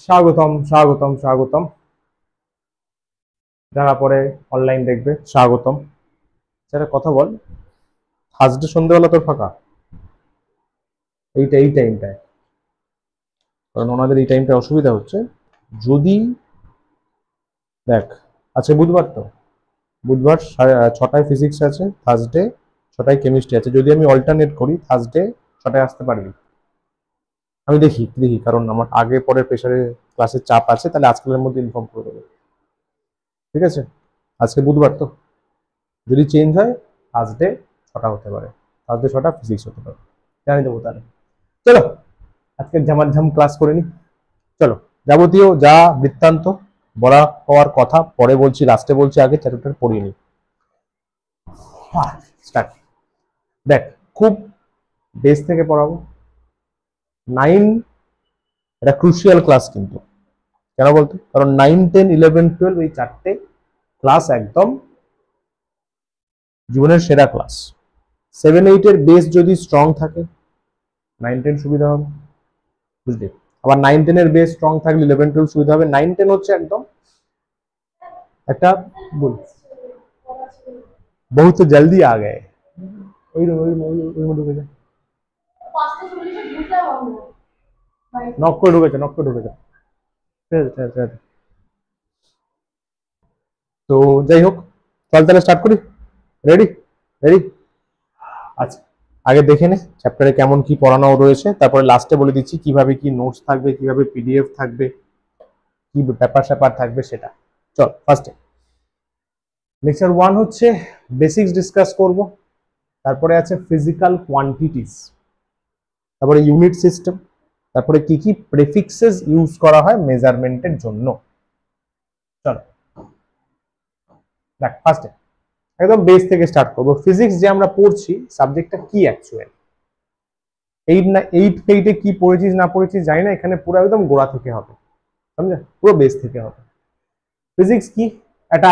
স্বাগতম স্বাগতম স্বাগতম। যারা পরে অনলাইন দেখবে স্বাগতম। যারা কথা বল, থার্সডে সন্ধ্যেবেলা তোর ফাঁকা? এই টাইমটায়, কারণ ওনাদের এই টাইমটা অসুবিধা হচ্ছে। যদি দেখ, আজকে বুধবার, তো বুধবার 6টায় ফিজিক্স আছে, থার্সডে 6টায় কেমিস্ট্রি আছে। যদি আমি অল্টারনেট করি, থার্সডে 6টায় আসতে পারবি? আমি দেখি দেখি, কারণ আমার আগে পরের প্রেশারে ক্লাসের চাপ আছে, তাহলে আজকালের মধ্যে ইনফর্ম করে দেবো। ঠিক আছে, আজকে বুধবার তো, যদি চেঞ্জ হয় থার্সডে 6টা হতে পারে, থার্সডে 6টা ফিজিক্স হতে পারে, জানিয়ে দেবো তাহলে। চলো আজকে ঝামাঝাম ক্লাস করে নি। চলো, যাবতীয় যা বৃত্তান্ত বলা হওয়ার কথা পরে বলছি, লাস্টে বলছি, আগে চ্যাপ্টার পড়িয়ে নি। স্টার্ট। দেখ, খুব বেস থেকে পড়াবো। 9 এটা ক্রুশিয়াল ক্লাস কিন্তু। কেন বলতো? কারণ 9, 10, 11, 12 এই চারটে ক্লাস একদম জীবনের সেরা ক্লাস। 7, 8 এর বেস যদি স্ট্রং থাকে, 9, 10 সুবিধা হবে, বুঝলি? আবার 9, 10 এর বেস স্ট্রং থাকলে 11, 12 সুবিধা হবে। 9, 10 হচ্ছে একদম একটা বল, বহুত জলদি আ গয়ে। ওই ঢুকে যা, নক করে ঢুকেছে, নক করে ঢুকেছে। তো যাই হোক, চল তাহলে স্টার্ট করি। রেডি? রেডি? আচ্ছা, আগে দেখে নে চ্যাপ্টারে কেমন কি পড়ানো রয়েছে, তারপরে লাস্টে বলে দিচ্ছি কিভাবে কি নোটস থাকবে, কিভাবে পিডিএফ থাকবে, কি ব্যাপার স্যাপার থাকবে সেটা। চল ফার্স্টে লেকচার 1 হচ্ছে বেসিক্স ডিসকাস করব, তারপরে আছে ফিজিক্যাল কোয়ান্টিটিস, তারপরে ইউনিট সিস্টেম, তারপরে কি কি প্রেফিক্সেস ইউজ করা হয় মেজারমেন্টের জন্য। চলো দেখ, ফার্স্টে একদম বেস থেকে স্টার্ট করবো। ফিজিক্স যে আমরা পড়ছি, সাবজেক্টটা কি অ্যাকচুয়ালি? 8 কি পড়েছিস না পড়েছিস জানি না, এখানে পুরো একদম গোড়া থেকে হবে, সমঝে? পুরো বেস থেকে হবে। ফিজিক্স কি? একটা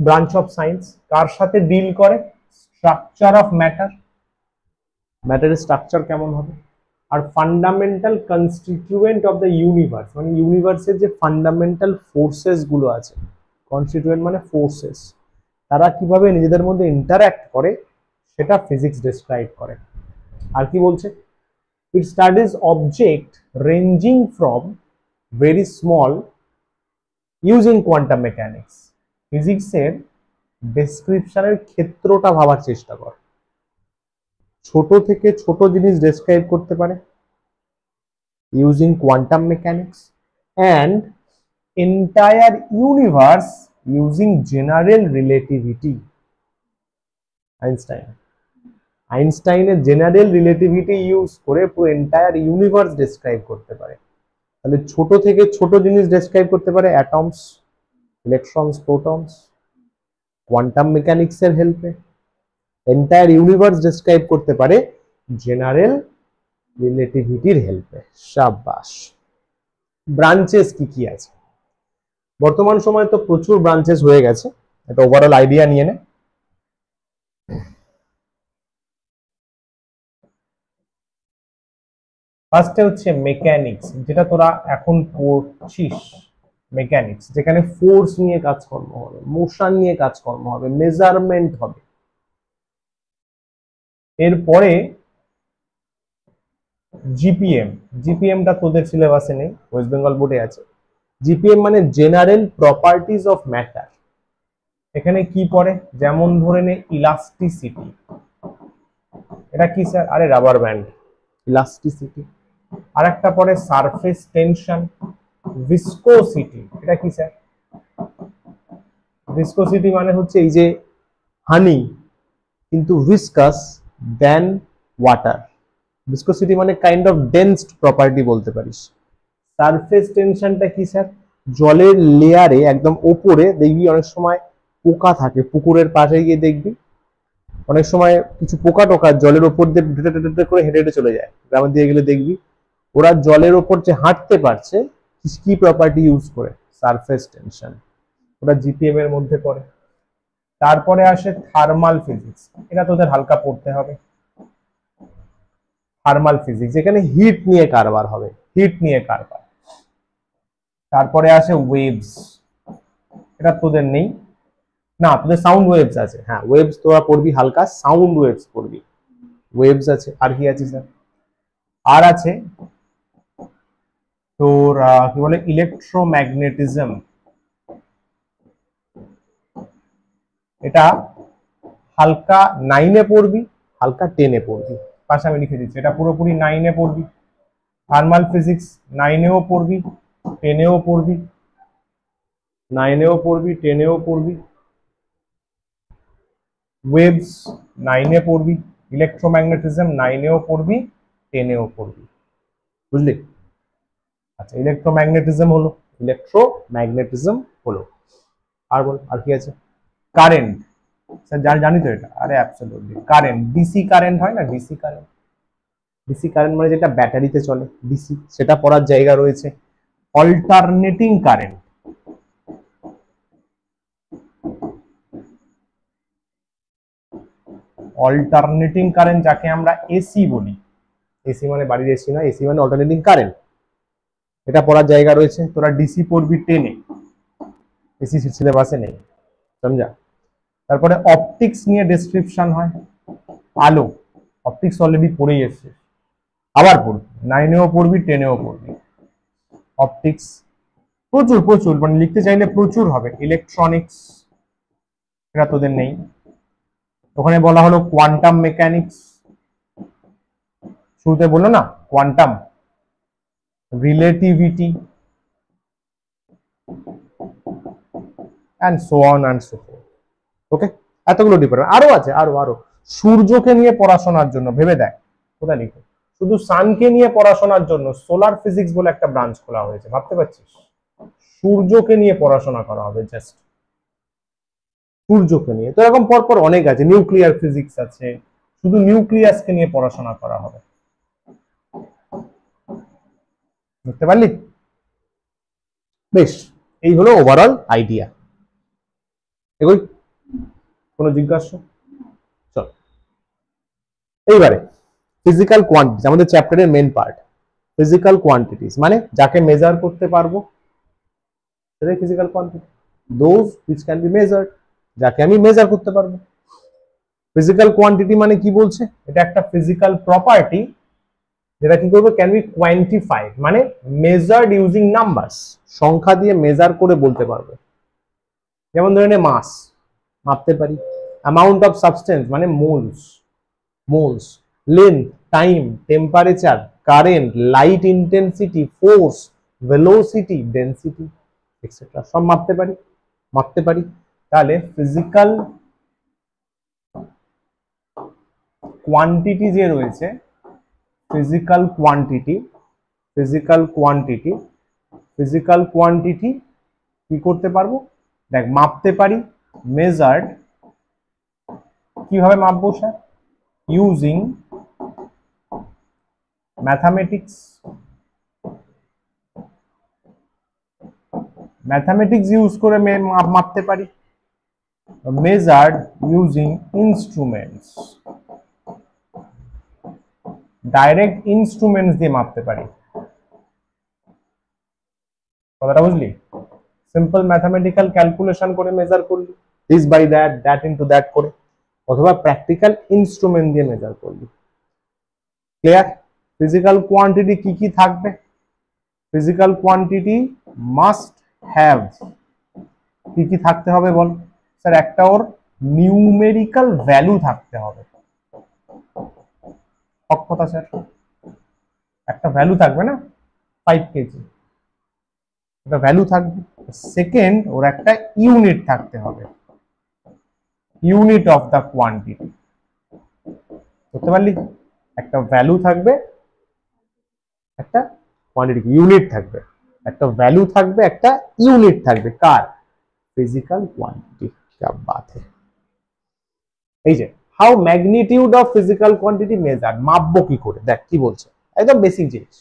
ব্রাঞ্চ অফ সায়েন্স। কার সাথে ডিল করে? স্ট্রাকচার অফ ম্যাটার, ম্যাটারের স্ট্রাকচার কেমন হবে, আর fundamental constituent of the universe, মানে ইউনিভার্সের যে ফান্ডামেন্টাল ফোর্সেস গুলো আছে, কনস্টিটিউয়েন্ট মানে ফোর্সেস, তারা কিভাবে নিজেদের মধ্যে ইন্টারঅ্যাক্ট করে সেটা ফিজিক্স ডেসক্রাইব করে। আর কি বলছে? It studies object ranging from very small using quantum mechanics. ফিজিক্সের ডেসক্রিপশনের ক্ষেত্রটা ভাবার চেষ্টা কর। ছোট থেকে ছোট জিনিস ডেসক্রাইব করতে পারে using quantum mechanics, and entire universe using general relativity. আইনস্টাইনের জেনারেল রিলেটিভিটি ইউজ করে পুরো এন্টায়ার ইউনিভার্স ডেসক্রাইব করতে পারে। তাহলে ছোট থেকে ছোট জিনিস ডেসক্রাইব করতে পারে অ্যাটমস, ইলেকট্রনস, প্রোটনস, কোয়ান্টাম মেকানিক্সের হেল্পে। এন্টায়ার ইউনিভার্স ডেসক্রাইব করতে পারে জেনারেল রিলেটিভিটির হেল্পে। শাবাশ। ব্রাঞ্চেস কি কি আছে? বর্তমান সময়ে তো প্রচুর ব্রাঞ্চেস হয়ে গেছে, একটা ওভারঅল আইডিয়া নিয়ে নে। ফার্স্টে হচ্ছে মেকানিক্স, যেটা তোরা এখন পড়ছিস। মেকানিক্স যেখানে ফোর্স নিয়ে কাজকর্ম হবে, মোশন নিয়ে কাজকর্ম হবে, মেজারমেন্ট হবে। এরপরে জিপিএম, জিপিএমটা তোদের সিলেবাসে নেই, ওয়েস্ট বেঙ্গল বোর্ডে আছে। জিপিএম মানে জেনারেল প্রপার্টিজ অফ ম্যাটার। এখানে কি পড়ে? যেমন ধরে নে ইলাস্টিসিটি। এটা কি স্যার? আরে রাবার ব্যান্ড, ইলাস্টিসিটি। আর একটা পড়ে সারফেস টেনশন, ভিসকোসিটি। এটা কি স্যার? ভিসকোসিটি মানে হচ্ছে এই যে হানি কিন্তু ভিসকাস দেন ওয়াটার। ভিসকোসিটি মানে কাইন্ড অফ ডেন্সড প্রপার্টি বলতে পারিস। সারফেস টেনশনটা কি স্যার? জলের লেয়ারে একদম ওপরে দেখবি অনেক সময় পোকা থাকে, পুকুরের পাশে গিয়ে দেখবি অনেক সময় কিছু পোকা টোকা জলের ওপর দিয়ে করে হেঁটে হেঁটে চলে যায়, গ্রামের দিয়ে গেলে দেখবি ওরা জলের ওপর যে হাঁটতে পারছে কি প্রপার্টি ইউজ করে? Surface tension. ওরা জিপিএম এর মধ্যে পড়ে। তারপরে আসে থার্মাল ফিজিক্স, এটা তোদের হালকা পড়তে হবে। থার্মাল ফিজিক্স যেখানে হিট নিয়ে কারবার হবে, হিট নিয়ে কারবার। তারপরে আসে ওয়েভস, এটা তোদের নেই না, তোদের সাউন্ড ওয়েভস আছে, হ্যাঁ ওয়েভস তোরা পড়বি হালকা, সাউন্ড ওয়েভস পড়বি, ওয়েভস আছে। আর কি আছে স্যার? আর আছে তোর কি বলে ইলেকট্রোম্যাগনেটিজম, এটা হালকা 9-এ পড়বি, হালকা 10-এ পড়বি, পাশে আমি লিখে দিচ্ছি, এটা পুরোপুরি 9-এ পড়বি। থার্মাল ফিজিক্স 9-এও পড়বি, 10-এও পড়বি, 9-এও পড়বি, 10-এও পড়বি। ওয়েভস 9-এ পড়বি, ইলেকট্রোম্যাগনেটিজম 9-এও পড়বি, 10-এও পড়বি, বুঝলি? আচ্ছা ইলেকট্রোম্যাগনেটিজম হলো, ইলেকট্রোম্যাগনেটিজম হলো। আর বল আর কি আছে? কারেন্ট, স্যার জানি তো এটা, আরে অ্যাবসলিউটলি কারেন্ট, ডিসি কারেন্ট হয় না, ডিসি কারেন্ট, ডিসি কারেন্ট মানে যেটা ব্যাটারিতে চলে ডিসি, সেটা পড়ার জায়গা রয়েছে। অল্টারনেটিং কারেন্ট, অল্টারনেটিং কারেন্ট যাকে আমরা এসি বলি, এসি মানে বাড়ির এসি না, এসি মানে অল্টারনেটিং কারেন্ট, এটা পড়ার জায়গা রয়েছে। তোরা ডিসি পড়বি 10-এ, এসি সিলেবাসে নেই, সমঝা? তারপরে অপটিক্স নিয়ে ডেসক্রিপশন হয়, আলো, অপটিক্স অলরেডি পড়েই এসছে, আবার পড়বি, 9-এও পড়বি, 10-এও পড়বি অপটিক্স, প্রচুর প্রচুর, মানে লিখতে চাইলে প্রচুর হবে। ইলেকট্রনিক্স, এটা তোদের নেই, ওখানে বলা হলো কোয়ান্টাম মেকানিক্স, শুরুতে বললো না quantum, relativity and so on and so forth. Okay, এতগুলো ডিপার্টমেন্ট আরো আছে, আরো আরো। সূর্যকে নিয়ে পড়াশোনার জন্য ভেবে দেখ কোথায় লিখো, শুধু সানকে নিয়ে পড়াশোনার জন্য সোলার ফিজিক্স বলে একটা ব্রাঞ্চ খোলা হয়েছে, ভাবতে পারছিস? সূর্যকে নিয়ে পড়াশোনা করা হবে, জাস্ট সূর্যকে নিয়ে। তো এরকম পরপর অনেক আছে, নিউক্লিয়ার ফিজিক্স আছে, শুধু নিউক্লিয়াসকে নিয়ে পড়াশোনা করা হবে, বুঝতে পারলি? বেশ, এই হলো ওভারঅল আইডিয়া। এগোই, কোনো জিজ্ঞাসা? চল এইবারে ফিজিক্যাল কোয়ান্টিটিস, আমাদের চ্যাপ্টারের মেন পার্ট। ফিজিক্যাল কোয়ান্টিটিস মানে যাকে মেজার করতে পারবো সেটাই physical quantity, those which can be measured, যাকে আমি মেজার করতে পারবো। ফিজিক্যাল কোয়ান্টিটি মানে কি বলছে? এটা একটা ফিজিক্যাল প্রপার্টি যেটা কি করবে, ক্যান বি কোয়ান্টিফাইড, মানে মেজার্ড ইউজিং নাম্বারস, সংখ্যা দিয়ে মেজার করে বলতে পারবো। যেমন ধরে নে মাস, মাপতে পারি। অ্যামাউন্ট অফ সাবস্টেন্স মানে moles, moles. Length, time, temperature, current, light intensity, force, velocity, density etcetera সব মাপতে পারি, মাপতে পারি। তাহলে ফিজিক্যাল কোয়ান্টিটি যে রয়েছে, physical quantity, physical quantity, physical quantity কি করতে পারবো? দেখ মাপতে পারি, মেজার্ড, কিভাবে মাপবো sir? Using mathematics, mathematics use করে মাপতে পারি। Measured using instruments, direct instruments দিয়ে মাপতে পারি। কথাটা বুঝলি? সিম্পল ম্যাথামেটিক্যাল ক্যালকুলেশন করে মেজার করলি, this by that, that into that করে, অথবা প্র্যাকটিক্যাল ইনস্ট্রুমেন্ট দিয়ে মেজার করলি। ক্লিয়ার? ফিজিক্যাল কোয়ান্টিটি কি কি থাকবে? ফিজিক্যাল কোয়ান্টিটি মাস্ট হ্যাভ, কি কি থাকতে হবে বল স্যার? একটা ওর নিউমেরিক্যাল ভ্যালু থাকতে হবে, কথা স্যার, একটা ভ্যালু থাকবে না, 5 কেজি, একটা ভ্যালু থাকবে। সেকেন্ড, ওর একটা ইউনিট থাকতে হবে, ইউনিট অফ দ্য কোয়ান্টিটি, বুঝতে পারলি? একটা ভ্যালু থাকবে, একটা কোয়ান্টিটি ইউনিট থাকবে, একটা ভ্যালু থাকবে, একটা ইউনিট থাকবে, কার? Physical quantity. क्या बात है। এই যে how magnitude of physical quantity measure, মাপবো কি করে? দেখ কি বলছে, একদম বেসিক জিনিস।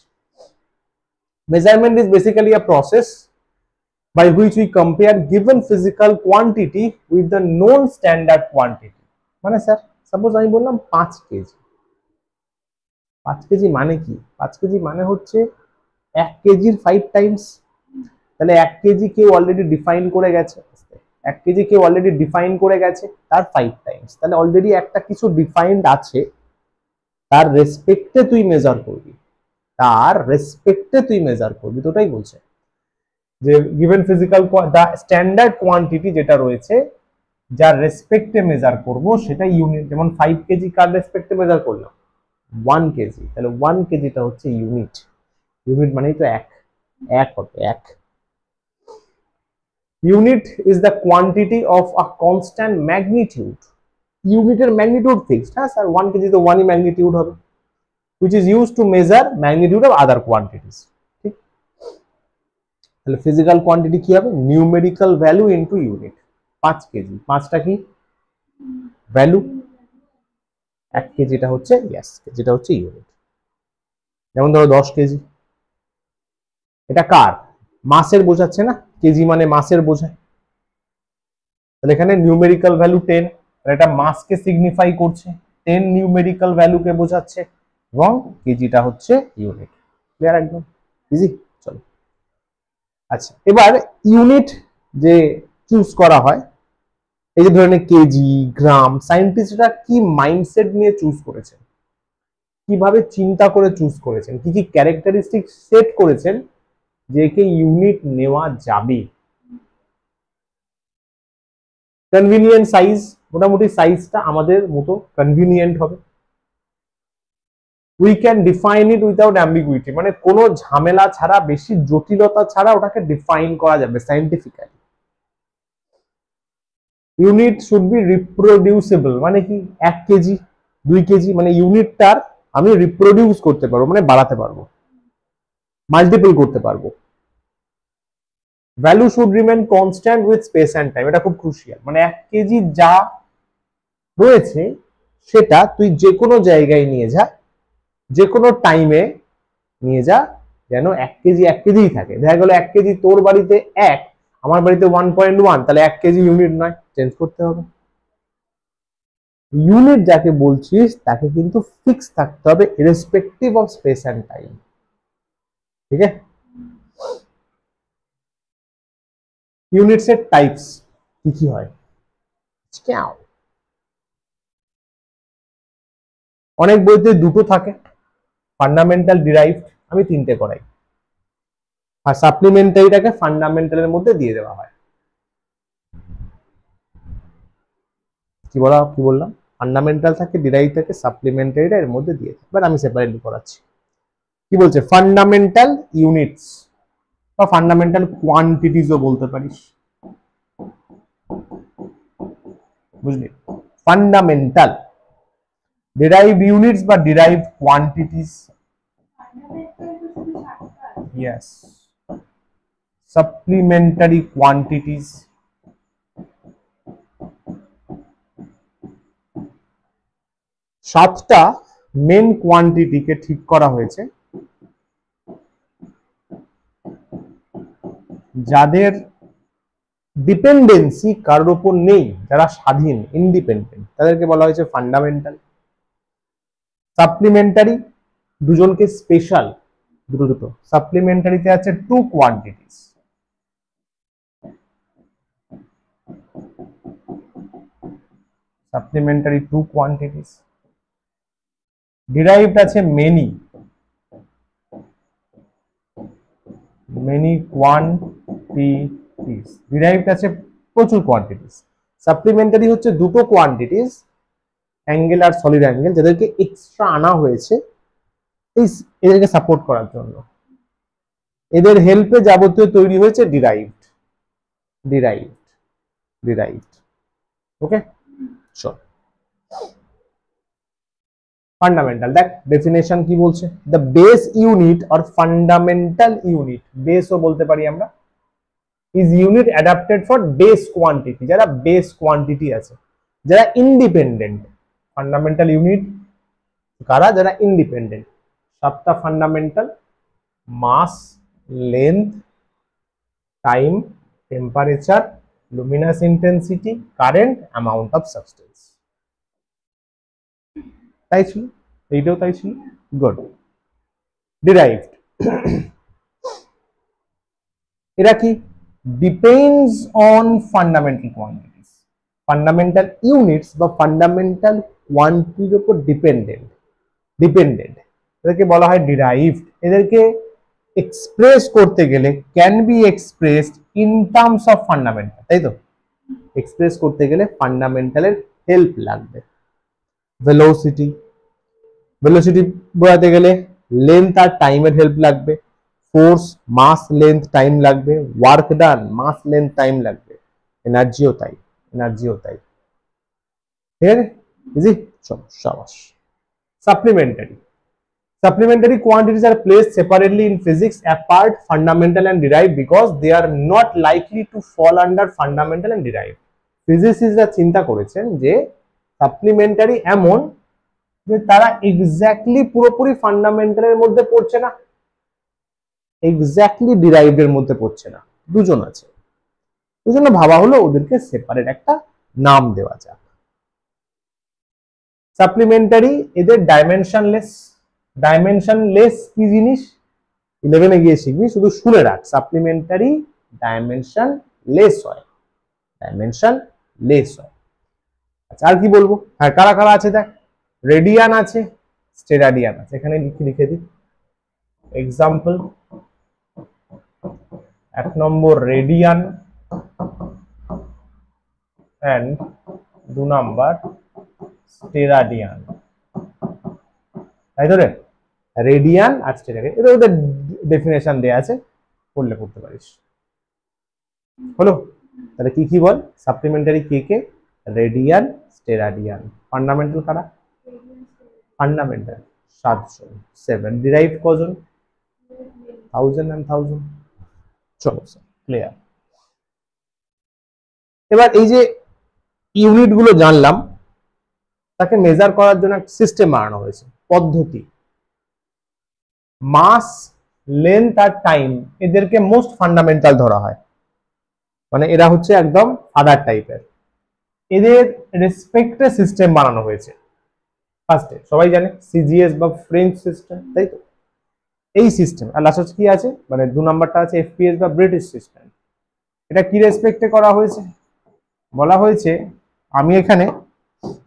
Measurement is basically a process by which we compare given physical quantity with the known standard quantity। মানে স্যার সাপোজ আমি বললাম 5 কেজি, 5 কেজি মানে কি? 5 কেজি মানে হচ্ছে 1 কেজির 5 টাইমস, তাহলে 1 কেজি কেউ অলরেডি ডিফাইন করে গেছে, 1 কেজি কেউ অলরেডি ডিফাইন করে গেছে তার 5 টাইমস, তাহলে অলরেডি একটা কিছু ডিফাইন্ড আছে, তার রেসপেক্টে তুই মেজার করবি, তার রেসপেক্টে তুই মেজার করবি, তো ওটাই বলছে যে গিভেন ফিজিক্যাল দা স্ট্যান্ডার্ড কোয়ান্টিটি যেটা রয়েছে যার রেসপেক্টে মেজার করব সেটা ইউনিট, যেমন 5 কেজি কার রেসপেক্টে মেজার করলাম 1 কেজি, তাহলে 1 কেজিটা হচ্ছে ইউনিট, ইউনিট মানেই তো এক, এক হবে এক। Unit is the quantity of a constant magnitude, ইউনিটের ম্যাগনিটিউড ফিক্সড, হ্যাঁ স্যার 1 কেজি তো 1ই ম্যাগনিটিউড হবে, which is used to measure magnitude of other quantities, ঠিক। তাহলে ফিজিক্যাল কোয়ান্টিটি কি হবে, numerical value into unit. 5 KG, 5টা কি ভ্যালু, 1 কেজিটা হচ্ছে ইয়েস, কেজিটা হচ্ছে ইউনিট। যেমন ধরো 10 কেজি, এটা কার, মাসের বোঝাচ্ছে না, কেজি মানে মাসের বোঝায়, তাহলে এখানে নিউমেরিক্যাল ভ্যালু 10, এটা মাসকে সিগনিফাই করছে, 10 নিউমেরিক্যাল ভ্যালুকে বোঝাচ্ছে, এবং কেজিটা হচ্ছে ইউনিট। ক্লিয়ার একদম ইজি। চলো আচ্ছা, এবার ইউনিট যে চুজ করা হয়, এই যে ধরনের কেজি, গ্রাম, সায়েন্টিস্টরা কি মাইন্ডসেট নিয়ে চুজ করেছেন, কিভাবে চিন্তা করে চুজ করেছেন, কি কি ক্যারেক্টারিস্টিক সেট করেছেন যে কে ইউনিট নেওয়া যাবে। কনভিনিয়েন্ট সাইজ, মোটামুটি সাইজটা আমাদের মতো কনভিনিয়েন্ট হবে। We can define it without ambiguity, মানে কোনো ঝামেলা ছাড়া, বেশি জটিলতা ছাড়া ওটাকে ডিফাইন করা যাবে সায়েন্টিফিক্যালি। ইউনিট শুড বি রিপ্রোডিউসেবল, মানে কি 1 কেজি 2 কেজি, মানে ইউনিটটার আমি রিপ্রোডিউস করতে পারবো, মানে বাড়াতে পারবো, মাল্টিপল করতে পারবো। Value should remain constant with space and time, এটা খুব ক্রুশিয়াল, মানে 1 কেজি যা রয়েছে সেটা তুই যে কোনো জায়গায় নিয়ে যা, যে কোনো টাইমে নিয়ে যা, যেন 1 কেজি 1 কেজিই থাকে। দেখা গেল 1 কেজি তোর বাড়িতে 1, আমার বাড়িতে 1.1, তাহলে 1 কেজি ইউনিট নয়, চেঞ্জ করতে হবে। ইউনিট যাকে বলছিস তাকে কিন্তু ফিক্স থাকতে হবে irrespective of space and time, ঠিক আছে। ইউনিটস এর টাইপস কি কি হয়, অনেক বইতে দুটো থাকে, ফান্ডামেন্টাল, ডিরাইভড, আমি 3টে করাই, আর সাপ্লিমেন্টারিটাকে ফান্ডামেন্টালের মধ্যে দিয়ে দেওয়া হয়। কি বললাম, ফান্ডামেন্টাল থাকে, ডিরাইভ থাকে, সাপ্লিমেন্টারিটা এর মধ্যে দিয়ে, বাট আমি সেপারেটলি করাচ্ছি। কি বলছে, ফান্ডামেন্টাল ইউনিটস বা ফান্ডামেন্টাল কোয়ান্টিটিসও বলতে পারিস, বুঝলি, ফান্ডামেন্টাল, derived units বা derived quantities, yes, supplementary quantities, সাতটা মেন কোয়ান্টিটিকে ঠিক করা হয়েছে যাদের ডিপেন্ডেন্সি কারোর উপর নেই, যারা স্বাধীন, ইন্ডিপেন্ডেন্ট, তাদেরকে বলা হয়েছে ফান্ডামেন্টাল। সাপ্লিমেন্টারি, দুজনকে স্পেশাল, দুটো সাপ্লিমেন্টারিতে আছে 2 কোয়ান্টিটিস, সাপ্লিমেন্টারি 2 কোয়ান্টিটিস। ডিরাইভড আছে মেনি, মেনি কোয়ান্টিটিস, ডিরাইভড আছে প্রচুর কোয়ান্টিটিস। সাপ্লিমেন্টারি হচ্ছে দুটো কোয়ান্টিটিস, অ্যাঙ্গেল আর সলিড অ্যাঙ্গেল, যাদেরকে এক্সট্রা আনা হয়েছে এদেরকে সাপোর্ট করার জন্য, এদের হেল্পে যাবতীয় তৈরি হয়েছে ডিরাইভড, ডিরাইভড, ডিরাইভড। ওকে, চল ফান্ডামেন্টাল, দেখ ডেফিনেশন কি বলছে, the base unit or fundamental unit, বেসও বলতে পারি আমরা, is unit adapted for base quantity, যারা বেস কোয়ান্টিটি আছে, যারা ইন্ডিপেন্ডেন্ট। ফান্ডামেন্টাল ইউনিট কারা, যারা ইন্ডিপেন্ডেন্ট। 7টা fundamental, mass, length, time, temperature, luminous intensity, current, amount of substance. তাই ছিল, এইটাও তাই ছিল, গুড। ডিরাইভড, এরা কি depends on fundamental quantities, fundamental units বা ফান্ডামেন্টাল কোয়ান্টিটির উপর ডিপেন্ডেন্ট এদেরকে বলা হয় ডিরাইভড। এদেরকে এক্সপ্রেস করতে গেলে can be expressed in terms of fundamental, তাই তো? এক্সপ্রেস করতে গেলে ফান্ডামেন্টালের হেল্প লাগবে। ভেলোসিটি বোঝাতে গেলে লেন্থ আর টাইমের হেল্প লাগবে। ফোর্স, মাস, লেন্থ, টাইম লাগবে। ওয়ার্ক ডান, মাস, লেন্থ, টাইম লাগবে। এনার্জিও তাই। ঠিক আছে, ইজি। চলো শাবাশ। Supplementary quantities are placed separately in physics apart fundamental and derived because they are not likely to fall under fundamental and derived. ফিজিসিস্টরা চিন্তা করেছেন যে সাপ্লিমেন্টারি এমন যে তারা এক্স্যাক্টলি পুরোপুরি ফান্ডামেন্টালের মধ্যে পড়ছে না, এক্স্যাক্টলি ডিরাইভড এর মধ্যে পড়ছে না, দুজন আছে। ওই জন্য ভাবা হলো ওদেরকে সেপারেট একটা নাম দেওয়া যাক। সাপ্লিমেন্টারি এদের ডাইমেনশনলেস কি জিনিস 11-এ গিয়ে শিখবি, শুধু শুনে রাখ। সাপ্লিমেন্টারি ডাইমেনশনলেস হয়। আচ্ছা, আর কি বলবো? হ্যাঁ, কারা কারা আছে দেখ। রেডিয়ান আছে, স্টেরাডিয়ান আছে। এখানে লিখে দিই এক্সাম্পল। 1 নম্বর রেডিয়ান এন্ড 2 নম্বর স্টেরাডিয়ান, তাই তো রে? রেডিয়ান আর স্টেরাডিয়ান, এটা ওদের ডেফিনেশন দেয়া আছে, পড়তে পারিস। হলো? তাহলে কি বল? সাপ্লিমেন্টারি কে? রেডিয়ান, স্টেরাডিয়ান। ফান্ডামেন্টাল কারা? ফান্ডামেন্টাল 7 ডিরাইভড কজন? 1000 and 1000। চলো স্যার, ক্লিয়ার। এবার এই যে ইউনিট গুলো জানলাম, তাকে মেজার করার জন্য একটা সিস্টেম বানানো হয়েছে, পদ্ধতি। মাস, লেন্থ আর টাইম এদেরকে মোস্ট ফান্ডামেন্টাল ধরা হয়, মানে এরা হচ্ছে একদম ফাদার টাইপের। এদের রেসপেক্টে সিস্টেম বানানো হয়েছে। ফার্স্টে সবাই জানে সিজিএস বা ফ্রেঞ্চ সিস্টেম, তাই তো? এই সিস্টেম আর লাস্ট কি আছে, মানে 2 নাম্বারটা আছে এফপিএস বা ব্রিটিশ সিস্টেম। এটা কি রেসপেক্টে করা হয়েছে? বলা হয়েছে, আমি এখানে,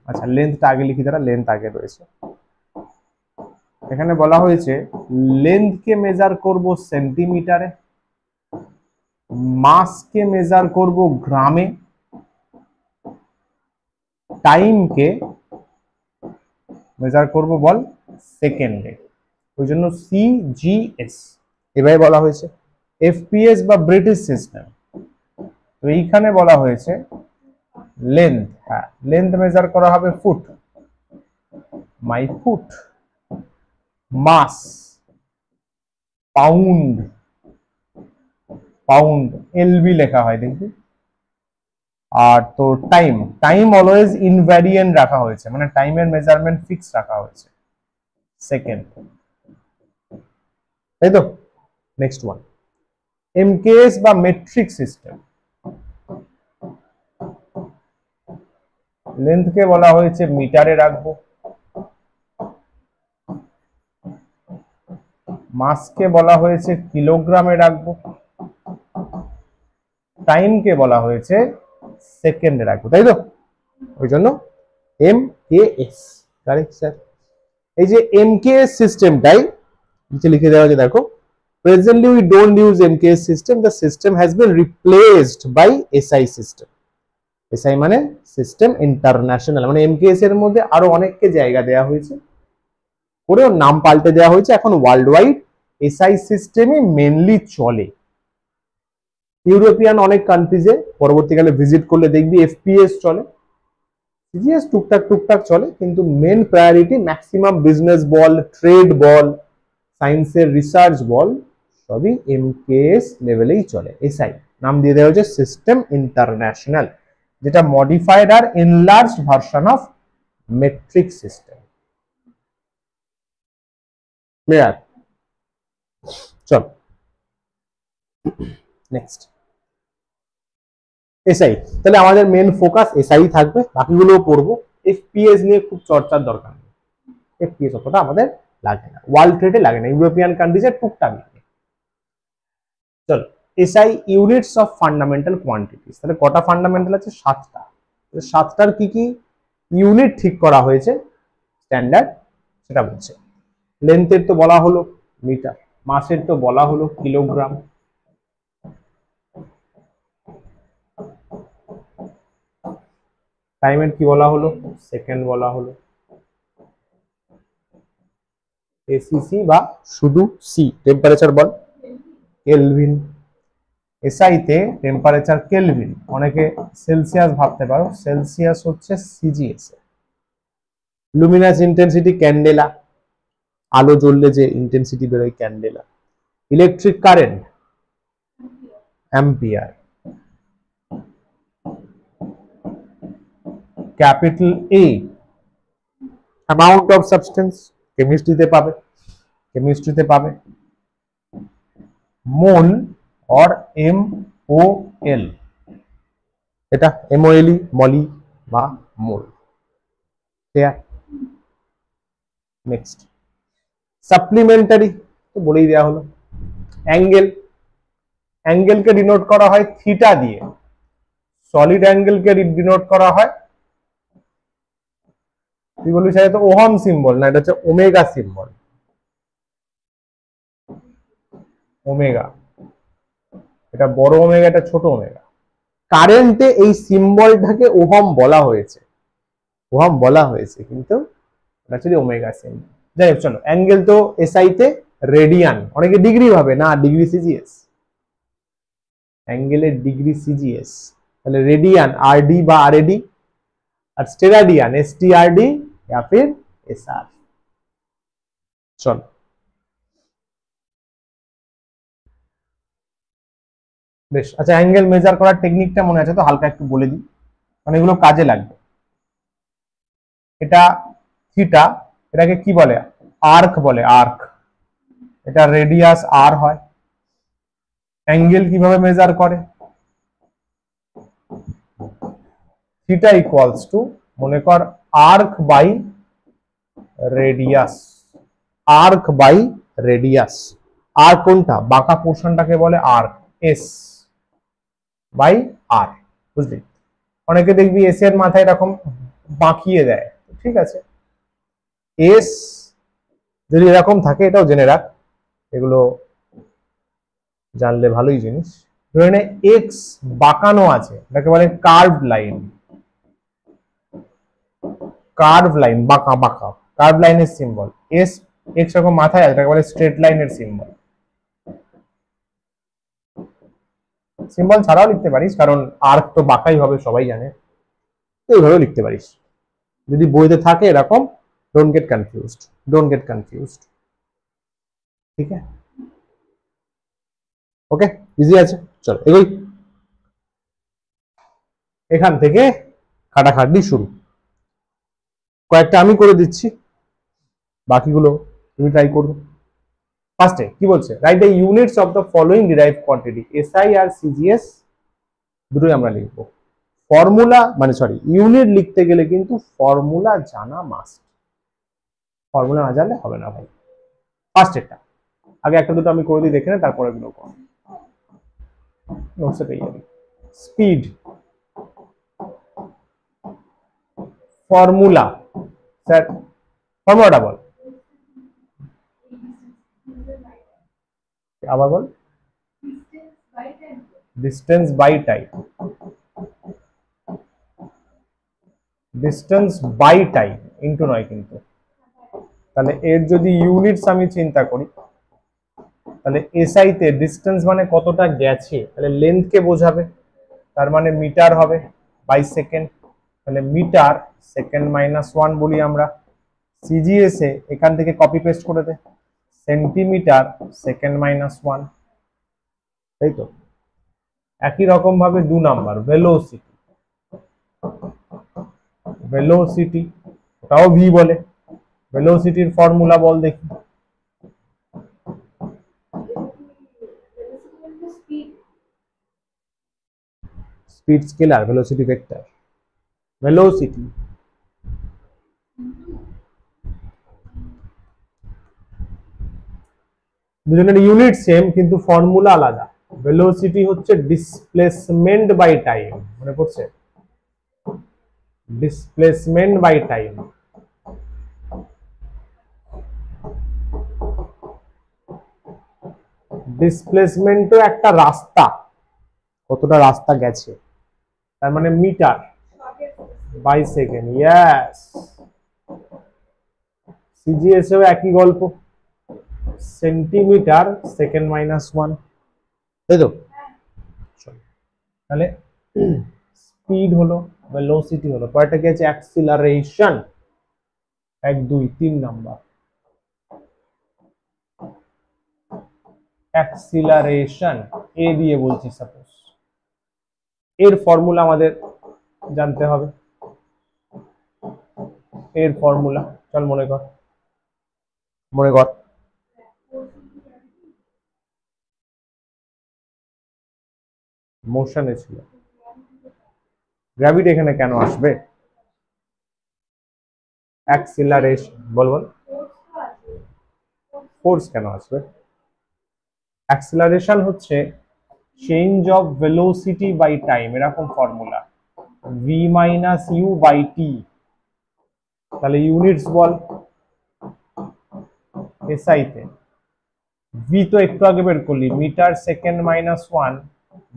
আচ্ছা লেন্থটা আগে লিখি, তারা লেন্থ আগে রয়েছে। এখানে বলা হয়েছে লেন্থকে মেজার করব সেন্টিমিটারে, মাসকে মেজার করব গ্রামে, টাইমকে মেজার করব বল সেকেন্ডে। ওই জন্য সিজিএস এভাবে বলা হয়েছে। এফপিএস বা ব্রিটিশ সিস্টেম, তো এইখানে বলা হয়েছে লেন্থ, হ্যাঁ লেন্থ মেজার করা হবে foot, my foot. Mass pound LB লেখা হয় দেখবি। আর তো টাইম অলওয়েজ ইনভ্যারিয়েন্ট রাখা হয়েছে, মানে টাইমের মেজারমেন্ট ফিক্স রাখা হয়েছে, সেকেন্ড, তাই তো? নেক্সট ওয়ান এমকেএস বা মেট্রিক সিস্টেম। লেন্থকে বলা হয়েছে মিটারে রাখবো, মাসকে বলা হয়েছে কিলোগ্রামে রাখবো, টাইমকে বলা হয়েছে সেকেন্ডে রাখবো, তাই তো? ওই জন্য এমকেএস, কারেক্ট স্যার। এই যে এমকেএস সিস্টেমটাই নিচে লিখে দেওয়া আছে, দেখো। Presently we don't use MKS system, the system has been replaced by SI system। SI মানে সিস্টেম ইন্টারন্যাশনাল, মানে MKS এর মধ্যে আরো অনেককে জায়গা দেওয়া হয়েছে, ওর নাম পাল্টে দেওয়া হয়েছে। এখন ওয়ার্ল্ড ওয়াইড SI সিস্টেমই মেনলি চলে। ইউরোপিয়ান অনেক কান্ট্রিজে পরবর্তীকালে ভিজিট করলে দেখবি এফপিএস চলে, সিজিএস টুকটাক চলে, কিন্তু মেন প্রায়োরিটি ম্যাক্সিমাম বিজনেস বল, ট্রেড বল, সায়েন্সের রিসার্চ বল, সবই এমকেএস লেভেলেই চলে। এসআই নাম দিয়ে দেওয়া হয়েছে সিস্টেম ইন্টারন্যাশনাল, যেটা মডিফাইড আর enlarged version of metric system. Clear? চল নেক্সট এসআই। তাহলে আমাদের মেন ফোকাস এসআই থাকবে, বাকিগুলোও পড়বো। এফপিএস নিয়ে খুব চর্চার দরকার নেই, এফপিএস অতটা আমাদের লাগে না, ওয়ার্ল্ড ট্রেডে লাগে না, ইউরোপিয়ান কান্ট্রিজে টুকটাক লাগে। চল SI units of fundamental quantities. তাহলে কটা ফান্ডামেন্টাল আছে? 7টা। 7টার কি কি ইউনিট ঠিক করা হয়েছে স্ট্যান্ডার্ড সেটা বলছে। লেন্থের তো বলা হলো মিটার, মাসের তো বলা হলো কিলোগ্রাম, টাইমের কি বলা হলো? সেকেন্ড বলা হলো, এসিসি বা শুধু সি টেম্পারেচার বল কেলভিন। এসআই তে টেম্পারেচার কেলভিন, অনেকে সেলসিয়াস ভাবতে পারো, সেলসিয়াস হচ্ছে সিজিএস। লুমিনাস ইন্টেন্সিটি ক্যান্ডেলা, আলো জ্বললে যে ইন্টেন্সিটি বেরোয় candela. Electric current ampere. Capital A amount of substance, কেমিস্ট্রিতে পাবে মোল অর MOL, এটা MOLE মলি বা মোল। নেক্সট সাপ্লিমেন্টারি তো বলেই দেওয়া হলো। অ্যাঙ্গেলকে ডিনোট করা হয় থিটা দিয়ে, সলিড অ্যাঙ্গেলকে ডিনোট করা হয় তুই বলবি সেটা তো ওহম সিম্বল না, এটা হচ্ছে ওমেগা সিম্বল। ওমেগা, এটা বড় ওমেগা, এটা ছোট ওমেগা। কারেন্টে এই সিম্বলটাকে ওহম বলা হয়েছে, কিন্তু অ্যাকচুয়ালি ওমেগা সিম্বল। যাই হোক চলো, অ্যাঙ্গেল তো এসআই তে রেডিয়ান, অনেকে ডিগ্রি ভাবে, না ডিগ্রি সিজিএস, অ্যাঙ্গেলের ডিগ্রি সিজিএস। তাহলে রেডিয়ান আরডি বা আরএডি, আর স্টেরাডিয়ান এসটিআরডি या फिर एसआर। চলো বেশ, আচ্ছা অ্যাঙ্গেল মেজার করার টেকনিকটা মনে আছে তো? হালকা একটু বলে দিই, মানে এগুলো কাজে লাগবে। এটা থিটা, এটাকে কি বলে? আর্ক বলে, আর্ক। এটা রেডিয়াস আর হয়। অ্যাঙ্গেল কিভাবে মেজার করে? থিটা ইকুয়ালস টু, মনে কর arc by radius, arc by radius. আর কোনটা? বাঁকা পোর্শনটাকে বলে আর্ক, এস বাই আর, বুঝলি? অনেকে দেখবি এস এর মাথায় এরকম বাঁকিয়ে দেয়, ঠিক আছে? এস যদি এরকম থাকে, এটাও জেনে রাখ, এগুলো জানলে ভালোই জিনিস। ধরে নে এক্স বাঁকানো আছে, এটাকে বলে কার্ভড লাইন, কার্ভ লাইন, বাঁকা বাঁকা, কার্ভ লাইনের সিম্বল এস। এক্স রকম মাথায় আছে, এটাকে বলে স্ট্রেট লাইনের সিম্বল। সিম্বল ছাড়াও লিখতে পারিস, কারণ আর্ক তো বাঁকাই হবে, সবাই জানে, এইভাবেও লিখতে পারিস যদি বইতে থাকে এরকম। ডোন্ট গেট কনফিউজড, ঠিক আছে? ওকে, ইজি আছে, চলো এগোই। এখান থেকে খাটাখাটনি শুরু। কয়েকটা আমি করে দিচ্ছি, বাকিগুলো তুমি ট্রাই করবে। ফার্স্টে কি বলছে? Write the units of the following derived quantity. SI আর সিজিএস দুটোই আমরা লিখবো। ফর্মুলা মানে সরি, ইউনিট লিখতে গেলে কিন্তু ফর্মুলা জানা মাস্ট, ফর্মুলা না জানলে হবে না ভাই। ফার্স্ট এটা আগে একটা দুটো আমি করে দিই, দেখে নে, তারপরে এগুলো কর, নোটসে পেয়ে যাবি। স্পিড ফর্মুলা, স্যার ফর্মুলাটা বল, আবার বল। Distance by time, distance by time into নয় কিন্তু। তাহলে এর যদি ইউনিটস আমি চিন্তা করি, তাহলে এসআই তে ডিস্টেন্স মানে কতটা গেছে, তাহলে লেন্থ কে বোঝাবে, তার মানে মিটার হবে বাই সেকেন্ড, তাহলে মিটার সেকেন্ড -1 বলি আমরা। সিজিএস এ এখান থেকে কপি পেস্ট করে দে, সেন্টিমিটার সেকেন্ড -1, তাই তো? একই রকম ভাবে 2 নাম্বার ভেলোসিটি, ভেলোসিটি ওটাও ভি বলে। ভেলোসিটির ফর্মুলা বল দেখি। Speed scalar, velocity vector, velocity দুজনের ইউনিট সেম কিন্তু ফর্মুলা আলাদা। ভেলোসিটি হচ্ছে ডিসপ্লেসমেন্ট বাই টাইম, মনে পড়ছে? Displacement by time. ডিসপ্লেসমেন্টও একটা রাস্তা, কতটা রাস্তা গেছে, তার মানে metre by second. Yes, CGS এও একই গল্প, সেন্টিমিটার সেকেন্ড মাইনাস ওয়ান, তাই তো? তাহলে স্পিড হলো, ভেলোসিটি হলো, পরেরটা কি আছে? অ্যাক্সিলারেশন। 1 2 3 নাম্বার, অ্যাক্সিলারেশন এ দিয়ে বলছি সাপোজ, এর ফর্মুলা আমাদের জানতে হবে। এর ফর্মুলা চল মনে কর, মনে কর মোশনে ছিল, গ্র্যাভিটি এখানে কেন আসবে? অ্যাক্সিলারেশন, বল বল, ফোর্স কেন আসবে? অ্যাক্সিলারেশন হচ্ছে change of velocity by time, এরকম formula, V minus U by T. তাহলে ইউনিটস বল, এসআই তে ভি তো একটু আগে বের করলি, metre second minus one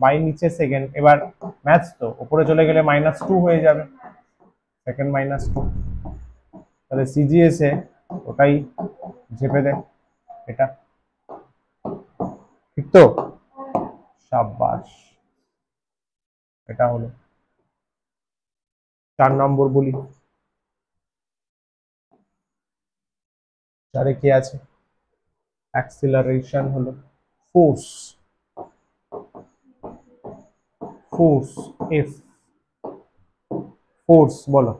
by নিচে সেকেন্ড, এবার ম্যাথস তো উপরে চলে গেলে মাইনাস টু হয়ে যাবে, সেকেন্ড মাইনাস টু। তাহলে সিজিএস এ ওটাই ঝেপে দে, এটা ঠিক তো? সাব্বাস, এটা হলো 4 নম্বর। বলি 4 কি আছে? অ্যাক্সিলারেশন হলো ফোর্স, ফোর্স এফ, ফোর্স বলো,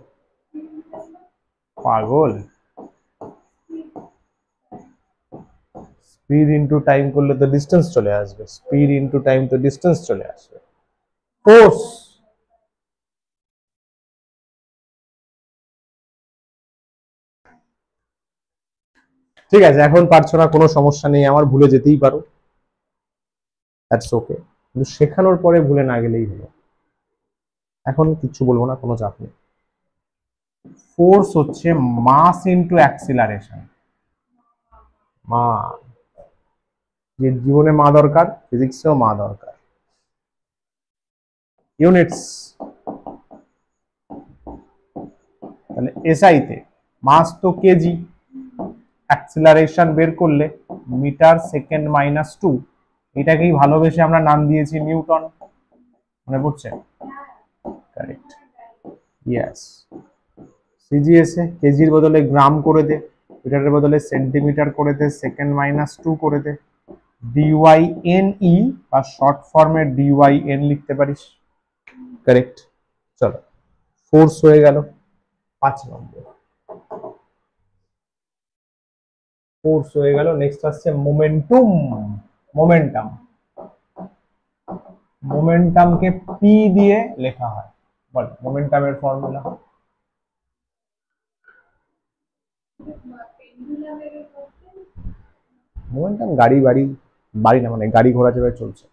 পাগল, স্পিড ইনটু টাইম করলে তো ডিস্টেন্স চলে আসবে, স্পিড ইনটু টাইম তো ডিস্টেন্স চলে আসবে, ফোর্স। ঠিক আছে, এখন পারছো না, কোনো সমস্যা নেই, আমার ভুলে যেতেই পারো, দ্যাটস ওকে, কিন্তু শেখানোর পরে ভুলে না গেলেই হলো। এখন কিচ্ছু বলবো না, কোনো চাপ নেই। ফোর্স হচ্ছে মাস ইনটু অ্যাক্সিলারেশন। মা, যে জীবনে মা দরকার, ফিজিক্সেও মা দরকার। ইউনিটস, তাহলে এসআই তে মাস তো কেজি, অ্যাক্সিলারেশন বের করলে মিটার সেকেন্ড মাইনাস টু, এটাকেই ভালোবেসে আমরা নাম দিয়েছি নিউটন, মনে পড়ছে? Correct, yes. সিজিএস এ কেজির বদলে গ্রাম করে দে, মিটারের বদলে সেন্টিমিটার করে দে, সেকেন্ড মাইনাস টু করে দে, ডিওয়াই এন ই বা শর্ট ফর্মে ডিওয়াই এন লিখতে পারিস, কারেক্ট। চলো, ফোর্স হয়ে গেল 5 নম্বর, ফোর্স হয়ে গেল। নেক্সট আসছে মোমেন্টুম, মোমেন্টাম। মোমেন্টামকে পি দিয়ে লেখা হয়, বল মোমেন্টামের ফর্মুলা। মোমেন্টাম গাড়ি বাড়ি, বাড়ি না মানে গাড়ি ঘোড়া যেভাবে চলছে,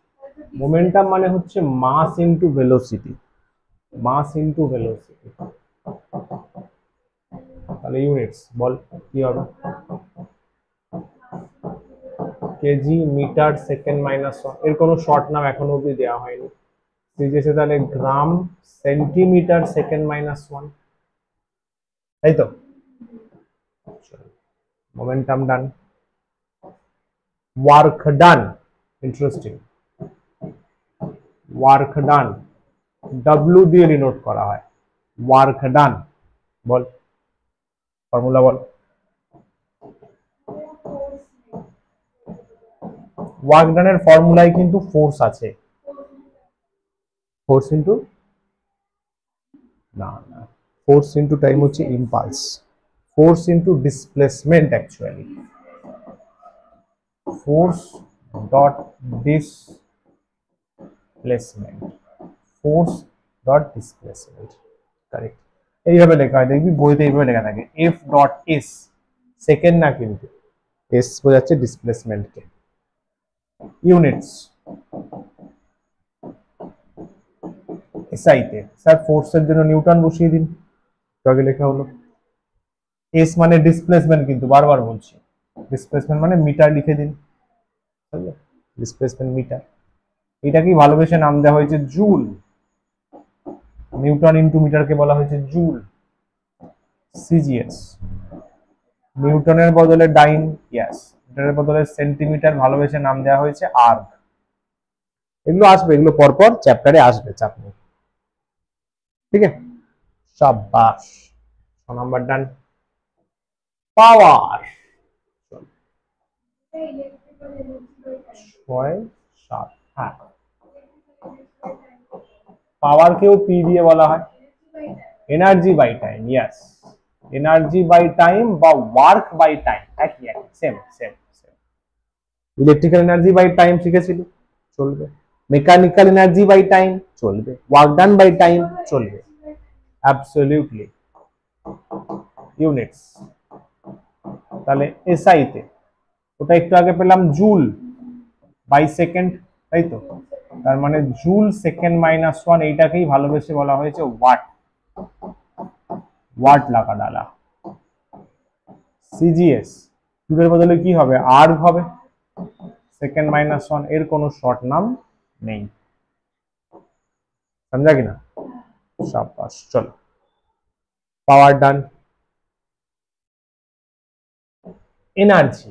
মোমেন্টাম মানে হচ্ছে mass into velocity, mass into velocity. তাহলে ইউনিটস বল কি হবে? KG metre second minus one, এর কোনো শর্ট নাম এখনো অব্দি দেওয়া হয়নি সিজিএসে, তাহলে gram centimetre second minus one, তাই তো? Momentum done. Work done, interesting, work done W দিয়ে ডিনোট করা হয়, ওয়ার্ক ডান, বল ফর্মুলা বল। ওয়ার্ক ডানের ফর্মুলায় কিন্তু ফোর্স আছে, ফোর্স ইন্টু, না না, ফোর্স ইন্টু টাইম হচ্ছে impulse, force into displacement actually, force dot displacement, force dot displacement, correct. এইভাবে লেখা হয়, দেখবি বইতে এইভাবে লেখা থাকে, এফ ডট এস, সেকেন্ড না কিন্তু, এস বোঝাচ্ছে ডিসপ্লেসমেন্টকে। ইউনিটস, এসআইতে স্যার ফোর্সের জন্য নিউটন বসিয়ে দিন, আগে লেখা হলো। এস মানে ডিসপ্লেসমেন্ট, কিন্তু বারবার বলছি ডিসপ্লেসমেন্ট মানে মিটার লিখে দিন, ডিসপ্লেসমেন্ট মিটার। এটাকেই ভালোবেসে নাম দেওয়া হয়েছে জুল, নিউটন ইন্টু মিটারকে বলা হয়েছে জুল। সিজিএস, নিউটনের বদলে ডাইন, ইয়াস, মিটারের বদলে সেন্টিমিটার, ভালোবেসে নাম দেওয়া হয়েছে আর্গ। এগুলো আসবে, এগুলো পরপর চ্যাপ্টারে আসবে, চাপ নেই, ঠিক আছে। শাবাশ, 6 নাম্বার ডান। পাওয়ার 6 7, হ্যাঁ পাওয়ারকেও পি দিয়ে বলা হয়, energy by time, yes, energy by time বা ওয়ার্ক বাই টাইম, একই একই, same same same. Electrical energy by time শিখেছিলি, চলবে। মেকানিক্যাল এনার্জি বাই টাইম চলবে, ওয়ার্ক ডান বাই টাইম চলবে, অ্যাবসলিউটলি। ইউনিটস, তাহলে এসআই তে ওটা একটু আগে পেলাম জুল বাই সেকেন্ড, তাই তো, তার মানে জুল সেকেন্ড মাইনাস 1, এইটাকেই ভালোবেসে বলা হয়েছে ওয়াট, ওয়াট লাগা ডালা। সিজিএস, জুলের বদলে কি হবে, আর্গ হবে, সেকেন্ড মাইনাস 1, এর কোনো শর্ট নাম নেই, समझा कि ना। शाबाश, चलो पावर डन। एनर्जी,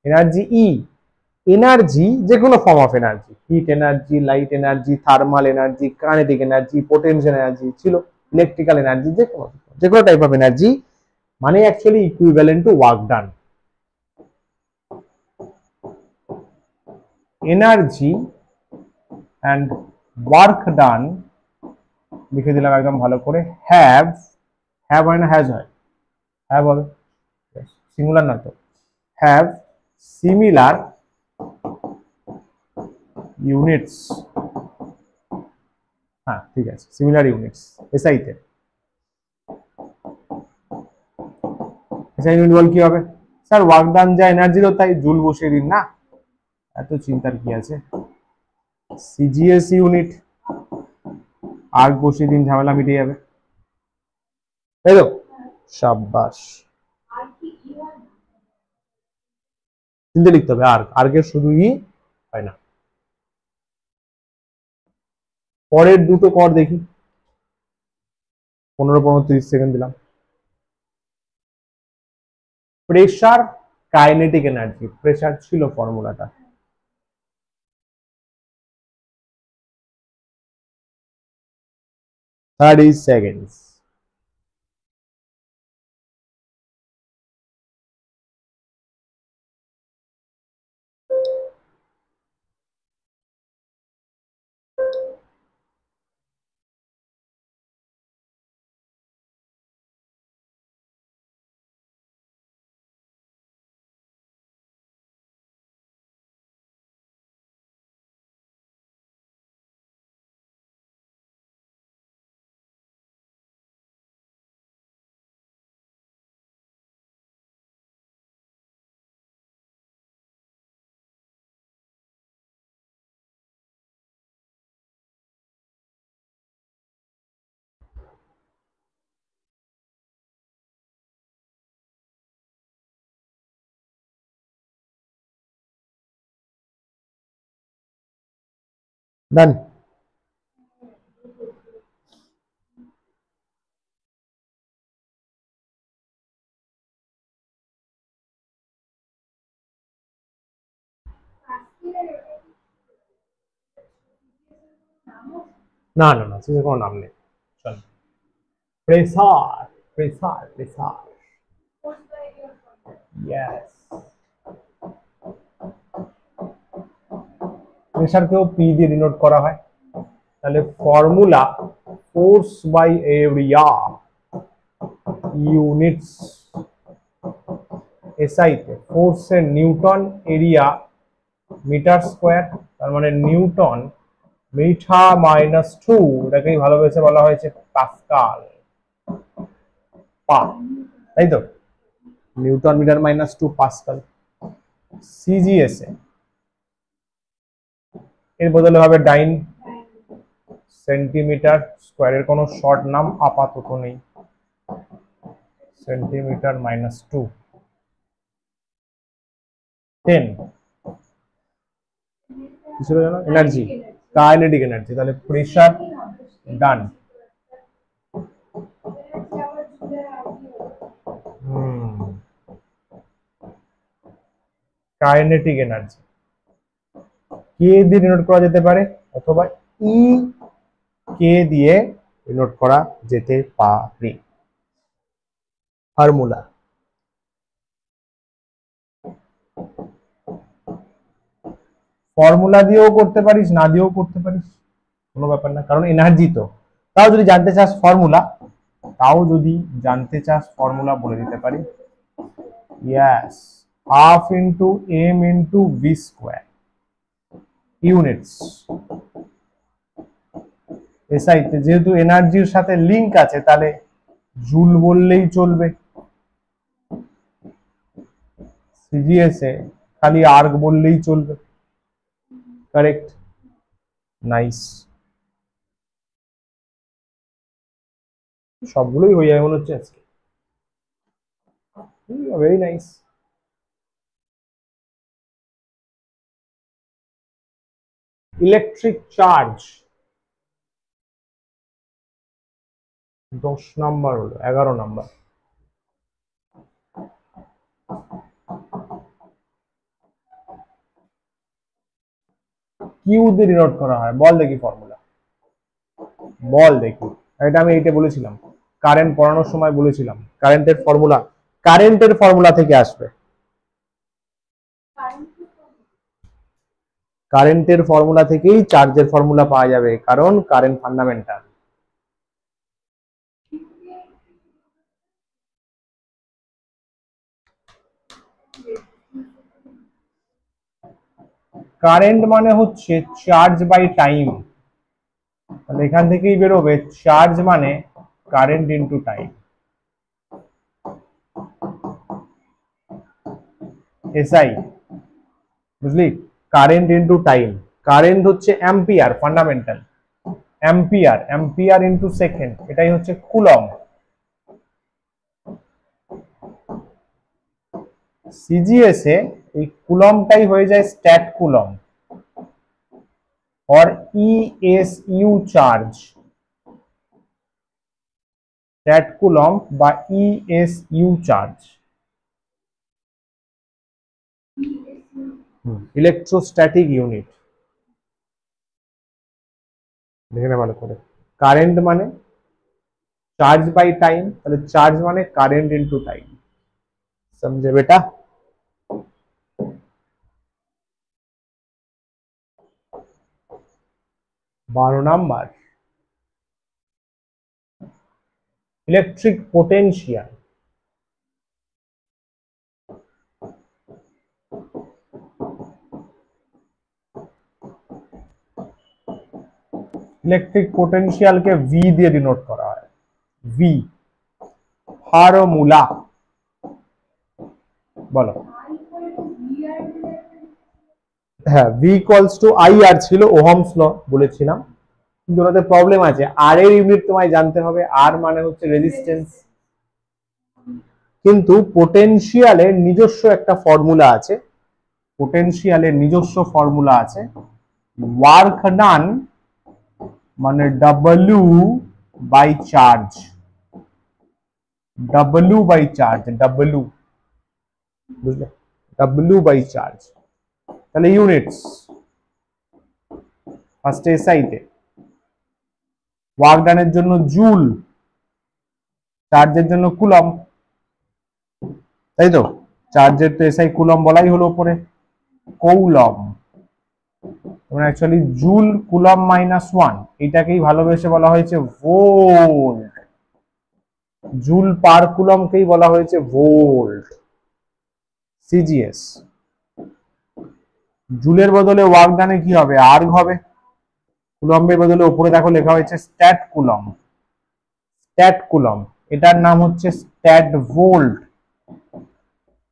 এনার্জি ই, এনার্জি যে কোনো form of energy, hit energy, light energy, thermal energy, kinetic energy, potential energy ছিল, ইলেকট্রিক্যাল এনার্জি, যে কোনো টাইপ অফ এনার্জি, মানে actually equivalent to work done. Energy and work done লিখে দিলাম একদম ভালো করে, হ্যাভ, হ্যাভ হয় না হ্যাজ হয়, হ্যাভ হবে, সিঙ্গুলার না তো, হ্যাভ সিমিলার ইউনিটস, হ্যাঁ ঠিক আছে, সিমিলার ইউনিটস এসআইতে। এসআই ইউনিট বল কি হবে স্যার, ওয়ার্ক ডান যা এনার্জিরও তাই জুল বসিয়ে দিন না, এত চিন্তার কি আছে। সিজিএস ইউনিট, আর্গ বসিয়ে দিন, ঝামেলা মিটে যাবে, তাই তো। শাবাশ, চিন্তা লিখতে হবে, আর্গ, আর্গের শুধু ই হয় না। পরের দুটো কর দেখি, 15-30 সেকেন্ড দিলাম। প্রেসার, কাইনেটিক এনার্জি, প্রেসার ছিল ফর্মুলাটা, 30 seconds। ডান। না না না, সেটার কোনো নাম নেই, চল। Pressure, pressure, pressure, yes. প্রেসারকেও পি দিয়ে ডিনোট করা হয়, তাহলে formula force by area units. এসআইতে ফোর্সের নিউটন, এরিয়া মিটার স্কোয়ার, তার মানে নিউটন মিঠা -2, এটাকেই ভালোবেসে বলা হয়েছে পাস্কাল, পা, তাই তো। Newton metre minus 2 pascal. CGS এর বদলে হবে ডাইন, সেন্টিমিটার স্কোয়ারের কোনো শর্ট নাম আপাতত নেই, সেন্টিমিটার মাইনাস 2। 10 কি ছিল জানো? Energy, kinetic energy. তাহলে প্রেসার ডান। কাইনেটিক এনার্জি কে দিয়ে ডিনোট করা যেতে পারে, অথবা ই কে দিয়ে ডিনোট করা যেতে পারে। ফর্মুলা ফর্মুলা দিয়েও করতে পারিস, না দিয়েও করতে পারিস, কোনো ব্যাপার না, কারণ এনার্জি তো। তাও যদি জানতে চাস ফর্মুলা বলে দিতে পারি। Yes, half into M into V square, units. এসআইতে যেহেতু এনার্জির সাথে লিঙ্ক আছে, তাহলে জুল বললেই চলবে। সিজিএস এ খালি আর্ক বললেই চলবে। Correct, nice. সবগুলোই হয়ে যাবে মনে হচ্ছে আজকে। Very nice. Electric charge 10 number হলো, 11 নাম্বার। কিউ দিয়ে ডিনোট করা হয়, বল দেখি ফর্মুলা, বল দেখি। এটা আমি এইটা বলেছিলাম, কারেন্ট পড়ানোর সময় বলেছিলাম, কারেন্টের ফর্মুলা থেকে আসবে। কারেন্টের ফর্মুলা থেকেই চার্জের ফর্মুলা পাওয়া যাবে, কারণ কারেন্ট ফান্ডামেন্টাল। কারেন্ট মানে হচ্ছে চার্জ বাই টাইম, তাহলে এখান থেকেই বেরোবে চার্জ মানে কারেন্ট ইনটু টাইম। এসআই, বুঝলি? কারেন্ট ইনটু টাইম, কারেন্ট হচ্ছে ampere, fundamental ampere into second, এটাই হচ্ছে কুলম। সিজিএস এ এই কুলমটাই হয়ে যায় স্ট্যাট কুলম और ইএসইউ চার্জ, স্ট্যাট কুলম বা ইএসইউ চার্জ, ইলেকট্রোস্ট্যাটিক ইউনিট। দেখে না ভালো করে, কারেন্ট মানে চার্জ বাই টাইম, তাহলে চার্জ মানে কারেন্ট ইনটু টাইম। समझे बेटा? बारो number, electric potential. Electric potential के V দিয়ে ডিনোট করা হয়, V ফর্মুলা বলো। হ্যাঁ, V ইকুয়ালস টু IR ছিল, ওহমস ল বলেছিলাম, কিন্তু ওটাতে প্রবলেম আছে, আর এর ইউনিট তোমায় জানতে হবে, আর মানে হচ্ছে রেজিস্ট্যান্স। কিন্তু পোটেনশিয়ালের নিজস্ব একটা ফর্মুলা আছে, ওয়ার্ক ডান মানে W বাই চার্জ, বুঝলে? W by charge. তাহলে ইউনিটস ফার্স্টে এসআই তে, ওয়ার্ক ডানের জন্য জুল, চার্জের জন্য কুলম, তাই তো? চার্জের তো এসআই কুলম বলাই হলো উপরে, কৌলম। মানে অ্যাকচুয়ালি জুল কুলম মাইনাস 1, এটাকেই ভালোবেসে বলা হয়েছে ভোল্ট। জুল পার কুলমকেই বলা হয়েছে ভোল্ট। সিজিএস, জুলের বদলে ওয়ার্ক ডানে কি হবে? আর্গ হবে। কুলম্বের বদলে উপরে দেখো লেখা হয়েছে স্ট্যাট কুলম, এটার নাম হচ্ছে স্ট্যাট ভোল্ট।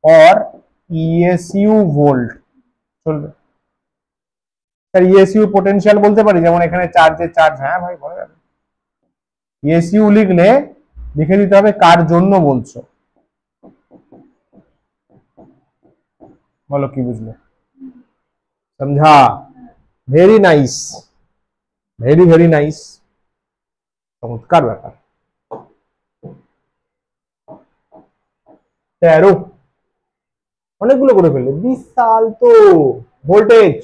और ইএসইউ ভোল্ট চলবে। স্যার ইএসইউ পোটেনশিয়াল বলতে পারি, যেমন এখানে চার্জের চার্জ, হ্যাঁ ভাই বলা যাবে। ইএসইউ লিখলে লিখে দিতে হবে কার জন্য বলছো, বলো কি বুঝলে, समझा? Very nice, very very nice, চমৎকার ব্যাপার। 13 অনেকগুলো করে ফেললে, বিশাল তো। ভোল্টেজ,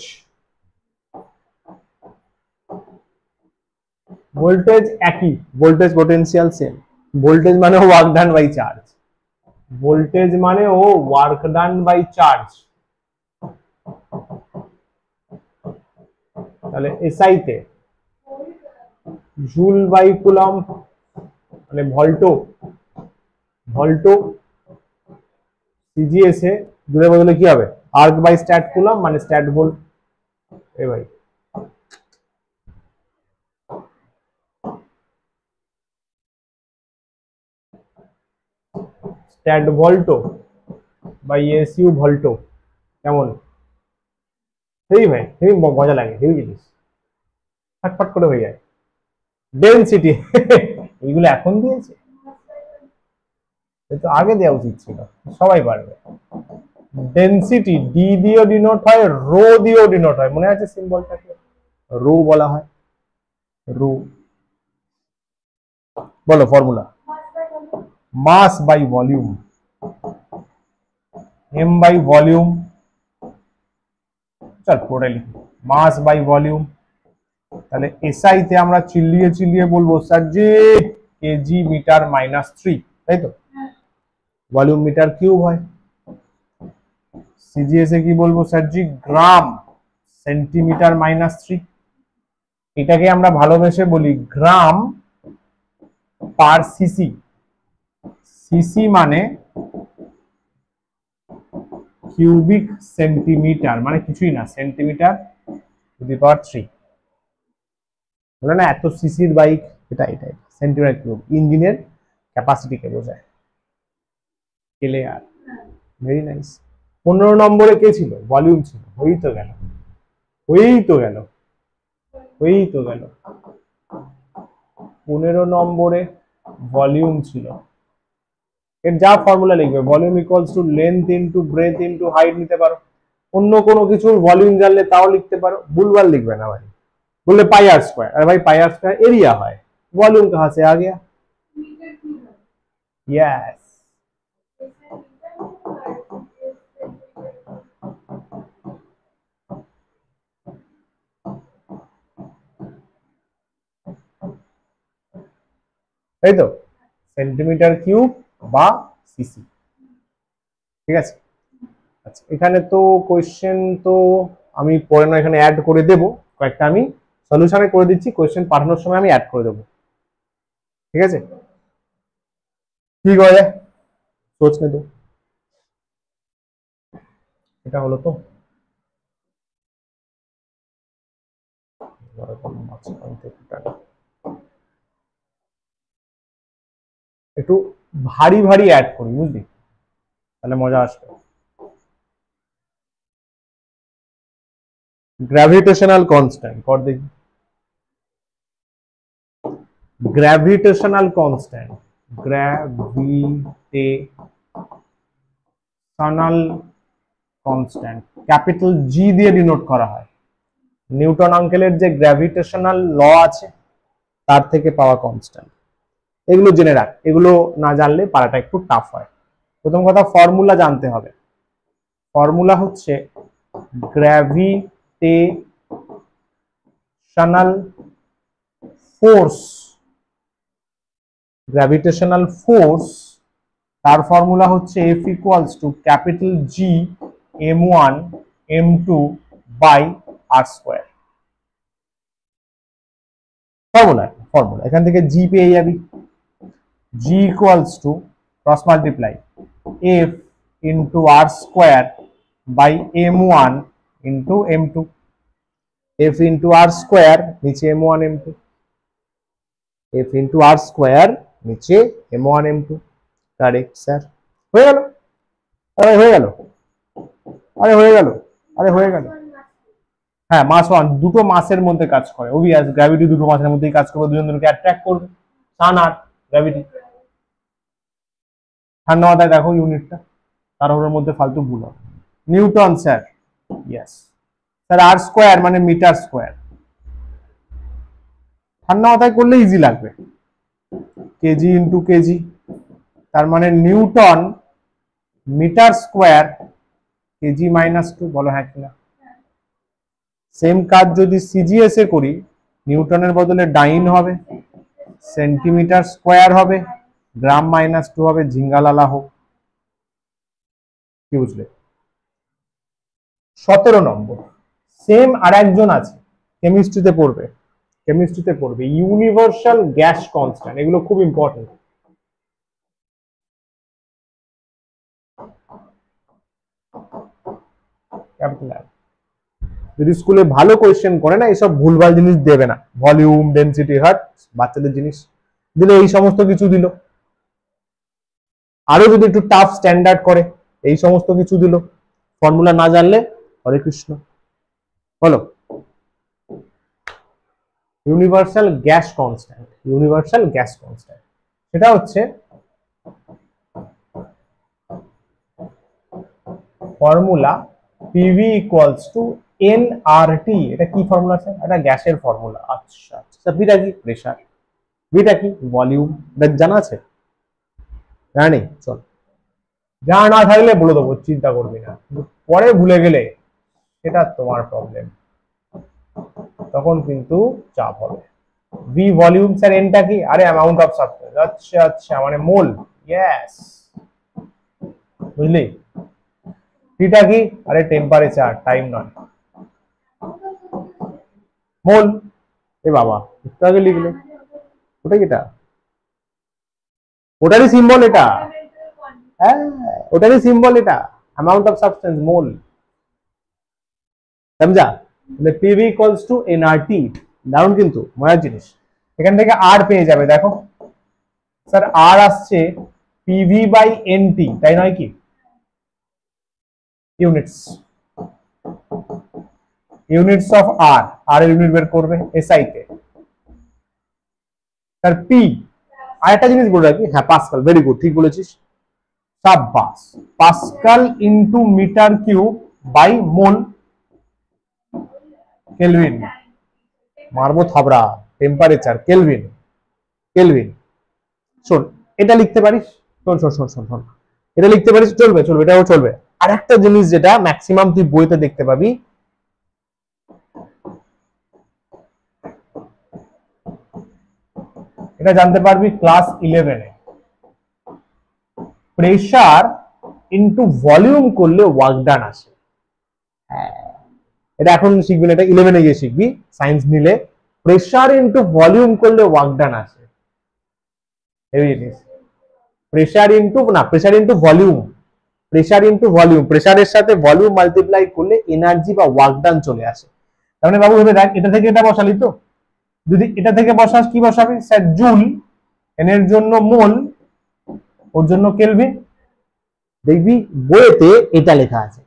ভোল্টেজ একই, ভোল্টেজ পোটেনশিয়াল সেম। ভোল্টেজ মানে work done by charge, voltage মানে ও ওয়ার্ক ডান বাই চার্জ। তাহলে এসআই তে জুল বাই কুলম মানে ভল্টো, ভল্টো। সিজিএস এ জুলের বদলে কি হবে, আর্ক বাই স্ট্যাট কুলম মানে স্ট্যাট ভোল্ট। এ ভাই stat volt by ESU volt, কেমন? হেভি ভাই, হেভি মজা লাগে, হেভি জিনিস, ফটফট করে হয়ে যায়। ডেনসিটি এইগুলো এখন দিয়েছে, তো আগে দেওয়া উচিত ছিল, সবাই পারবে। ডেনসিটি ডি দিয়েও ডিনোট হয়, রো দিয়েও ডিনোট হয়, মনে আছে সিম্বলটাকে রো বলা হয়, রো। বলো formula, mass by volume, M by volume, চল পুরোটাই লিখি, মাস বাই ভলিউম। তাহলে এসআই তে আমরা চিল্লিয়ে চিল্লিয়ে বলবো স্যার জি কেজি মিটার -3, তাই তো? ভলিউম মিটার কিউব হয়। সিজিএস এ কি বলবো স্যার জি গ্রাম সেন্টিমিটার -3। এটাকে আমরা ভালোবেসে বলি গ্রাম পার সিসি, সিসি মানে কিউবিক সেন্টিমিটার, মানে কিছুই না, সেন্টিমিটার টু দি পাওয়ার 3। বলে না এত সিসির বাইক, এটা এটাই সেন্টিমিটার কিউব, ইঞ্জিনের ক্যাপাসিটিকে বোঝায়। Clear, very nice. 15 নম্বরে কে ছিল, ভলিউম ছিল, হয়েই তো গেল, হয়েই তো গেল, হয়েই তো গেল। 15 নম্বরে ভলিউম ছিল, এর যা ফর্মুলা লিখবে, volume equals to length into breath into height নিতে পারো, অন্য কোনো কিছুর ভলিউম জানলে তাও লিখতে পারো, ভুলভাল লিখবে না ভাই। बोले पाई आर स्क्वायर, अरे भाई पाई आर स्क्वायर एरिया है, वॉल्यूम कहां से आ गया? यस, তাই তো, সেন্টিমিটার কিউব বা সিসি, ঠিক আছে। আচ্ছা এখানে তো কোশ্চেন তো আমি পরে না এখানে অ্যাড করে দেব, কয়েকটা আমি সলিউশনে করে দিচ্ছি, কোশ্চেন পাঠানোর সময় আমি অ্যাড করে দেবো, ঠিক আছে। কি করে সোচ নে তো, এটা হলো তো একটু ভারী ভারী অ্যাড করি, বুঝলি, তাহলে মজা আসবে। গ্র্যাভিটেশনাল কনস্ট্যান্ট কর দেখি, gravitational constant, gravitational constant capital জি দিয়ে ডিনোট করা হয়। নিউটন আঙ্কেলের যে গ্র্যাভিটেশনাল ল আছে তার থেকে পাওয়া কনস্ট্যান্ট, এগুলো জেনে রাখ, এগুলো না জানলে পারাটা একটু টাফ হয়। প্রথম কথা ফর্মুলা জানতে হবে, ফর্মুলা হচ্ছে গ্র্যাভিটেশনাল ফোর্স, গ্র্যাভিটেশনাল ফোর্স তার ফর্মুলা হচ্ছে F equals to capital G m1 m2 by r square. Formula formula এখান থেকে জি পেয়ে যাবি, G equals to cross multiply F into r square by m1 into m2, F into r square নিচে m1 m2, F into r square নিচে m1 m2, correct sir, হয়ে গেল। আরে হয়ে গেল, আরে হয়ে গেল, আরে হয়ে গেল। হ্যাঁ, মাস ওয়ান, দুটো মাসের মধ্যে কাজ করে, অবভিয়াস গ্র্যাভিটি দুটো মাসের মধ্যেই কাজ করবে, দুজন দুজনকে অ্যাট্রাক্ট করবে, সান আর গ্র্যাভিটি। ঠান্ডা মাথায় দেখো ইউনিটটা, কারোর মধ্যে ফালতু ভুল হবে। নিউটন স্যার, ইয়েস স্যার, আর স্কোয়ার মানে মিটার স্কোয়ার, ঠান্ডা মাথায় করলে ইজি লাগবে, কেজি ইন্টু কেজি, তার মানে নিউটন মিটার স্কোয়ার কেজি -2, বলো হ্যাঁ কিনা। সেম কাজ যদি সিজিএস এ করি, নিউটনের বদলে ডাইন হবে, সেন্টিমিটার স্কোয়ার হবে, গ্রাম -2 হবে, ঝিঙ্গালালা হোক। কি বুঝলে? 17 নম্বর, সেম আর একজন আছে, কেমিস্ট্রিতে পড়বে, ইউনিভার্সাল গ্যাস কনস্ট্যান্ট, এগুলো খুব ইম্পর্টেন্ট। যদি স্কুলে ভালো কোয়েশ্চেন করে না, এসব ভুলভাল জিনিস দেবে না, ভলিউম, ডেনসিটি, হার্ট, বাচ্চাদের জিনিস দিলে এই সমস্ত কিছু দিল। আরো যদি একটু টাফ স্ট্যান্ডার্ড করে, এই সমস্ত কিছু দিল, ফর্মুলা না জানলে হরে কৃষ্ণ। বলো, ইউনিভার্সাল গ্যাস কনস্ট্যান্ট, সেটা হচ্ছে formula PV equals to nRT. এটা কি ফর্মুলা আছে? এটা গ্যাসের ফর্মুলা। আচ্ছা আচ্ছা, বিটা কি? প্রেসার। বিটা কি? ভলিউম। এটা জানা আছে? জানি, চল, জানা না থাকলে বলে দেবো, চিন্তা করবি না, পরে ভুলে গেলে সেটা তোমার প্রবলেম, তখন কিন্তু চাপ হবে। ভি ভলিউম, স্যার এনটা কি? আরে অ্যামাউন্ট অফ সাবস্টেন্স। আচ্ছা আচ্ছা, মানে মোল। ইয়েস, বুঝলি? টিটা কি? আরে টেম্পারেচার, টাইম নয়, মোল। এ বাবা, একটু আগে লিখলে, ওটা কিটা? ওটারই সিম্বল এটা, হ্যাঁ ওটারই সিম্বল এটা, অ্যামাউন্ট অফ সাবস্টেন্স, মোল। সমঝা? মানে পিভি ইকুয়ালস টু এনআরটি। দারুণ কিন্তু, মজার জিনিস। এখান থেকে আর পেয়ে যাবে, দেখো স্যার আর আসছে পিভি বাই এনটি, তাই নয় কি? ইউনিটস অফ আর, আর এর ইউনিট বের করবে এসআই তে। স্যার পি, আর একটা জিনিস বলে রাখি, হ্যাঁ পাস্কাল, ভেরি গুড, ঠিক বলেছিস, সাব্বাস, pascal into metre cube by mole kelvin. মারবো থাবড়া, টেম্পারেচার কেলভিন, কেলভিন। শোন, এটা লিখতে পারিস, শোন শোন শোন শোন শোন, এটা লিখতে পারিস, চলবে চলবে, এটাও চলবে। আর একটা জিনিস যেটা ম্যাক্সিমাম তুই বইতে দেখতে পাবি, এটা জানতে পারবি ক্লাস 11-এ, প্রেসার ইনটু ভলিউম করলে ওয়ার্ক ডান আসে। এটা এখন শিখবি না, এটা 11-এ গিয়ে শিখবি, সায়েন্স নিলে প্রেসার ইনটু ভলিউম করলে ওয়ার্ক ডান আসে। এই জিনিস, প্রেসার ইনটু না, প্রেসার ইনটু ভলিউম, প্রেসারের সাথে ভলিউম মাল্টিপ্লাই করলে এনার্জি বা ওয়ার্ক ডান চলে আসে। তার মানে বাবু ভেবে দেখ, এটা থেকে এটা বসালি তো, যদি এটা থেকে বসাস কি বসাবি? স্যার জুল, এন এর জন্য মোল, ওর জন্য কেলভিন। দেখবি বইতে এটা লেখা আছে,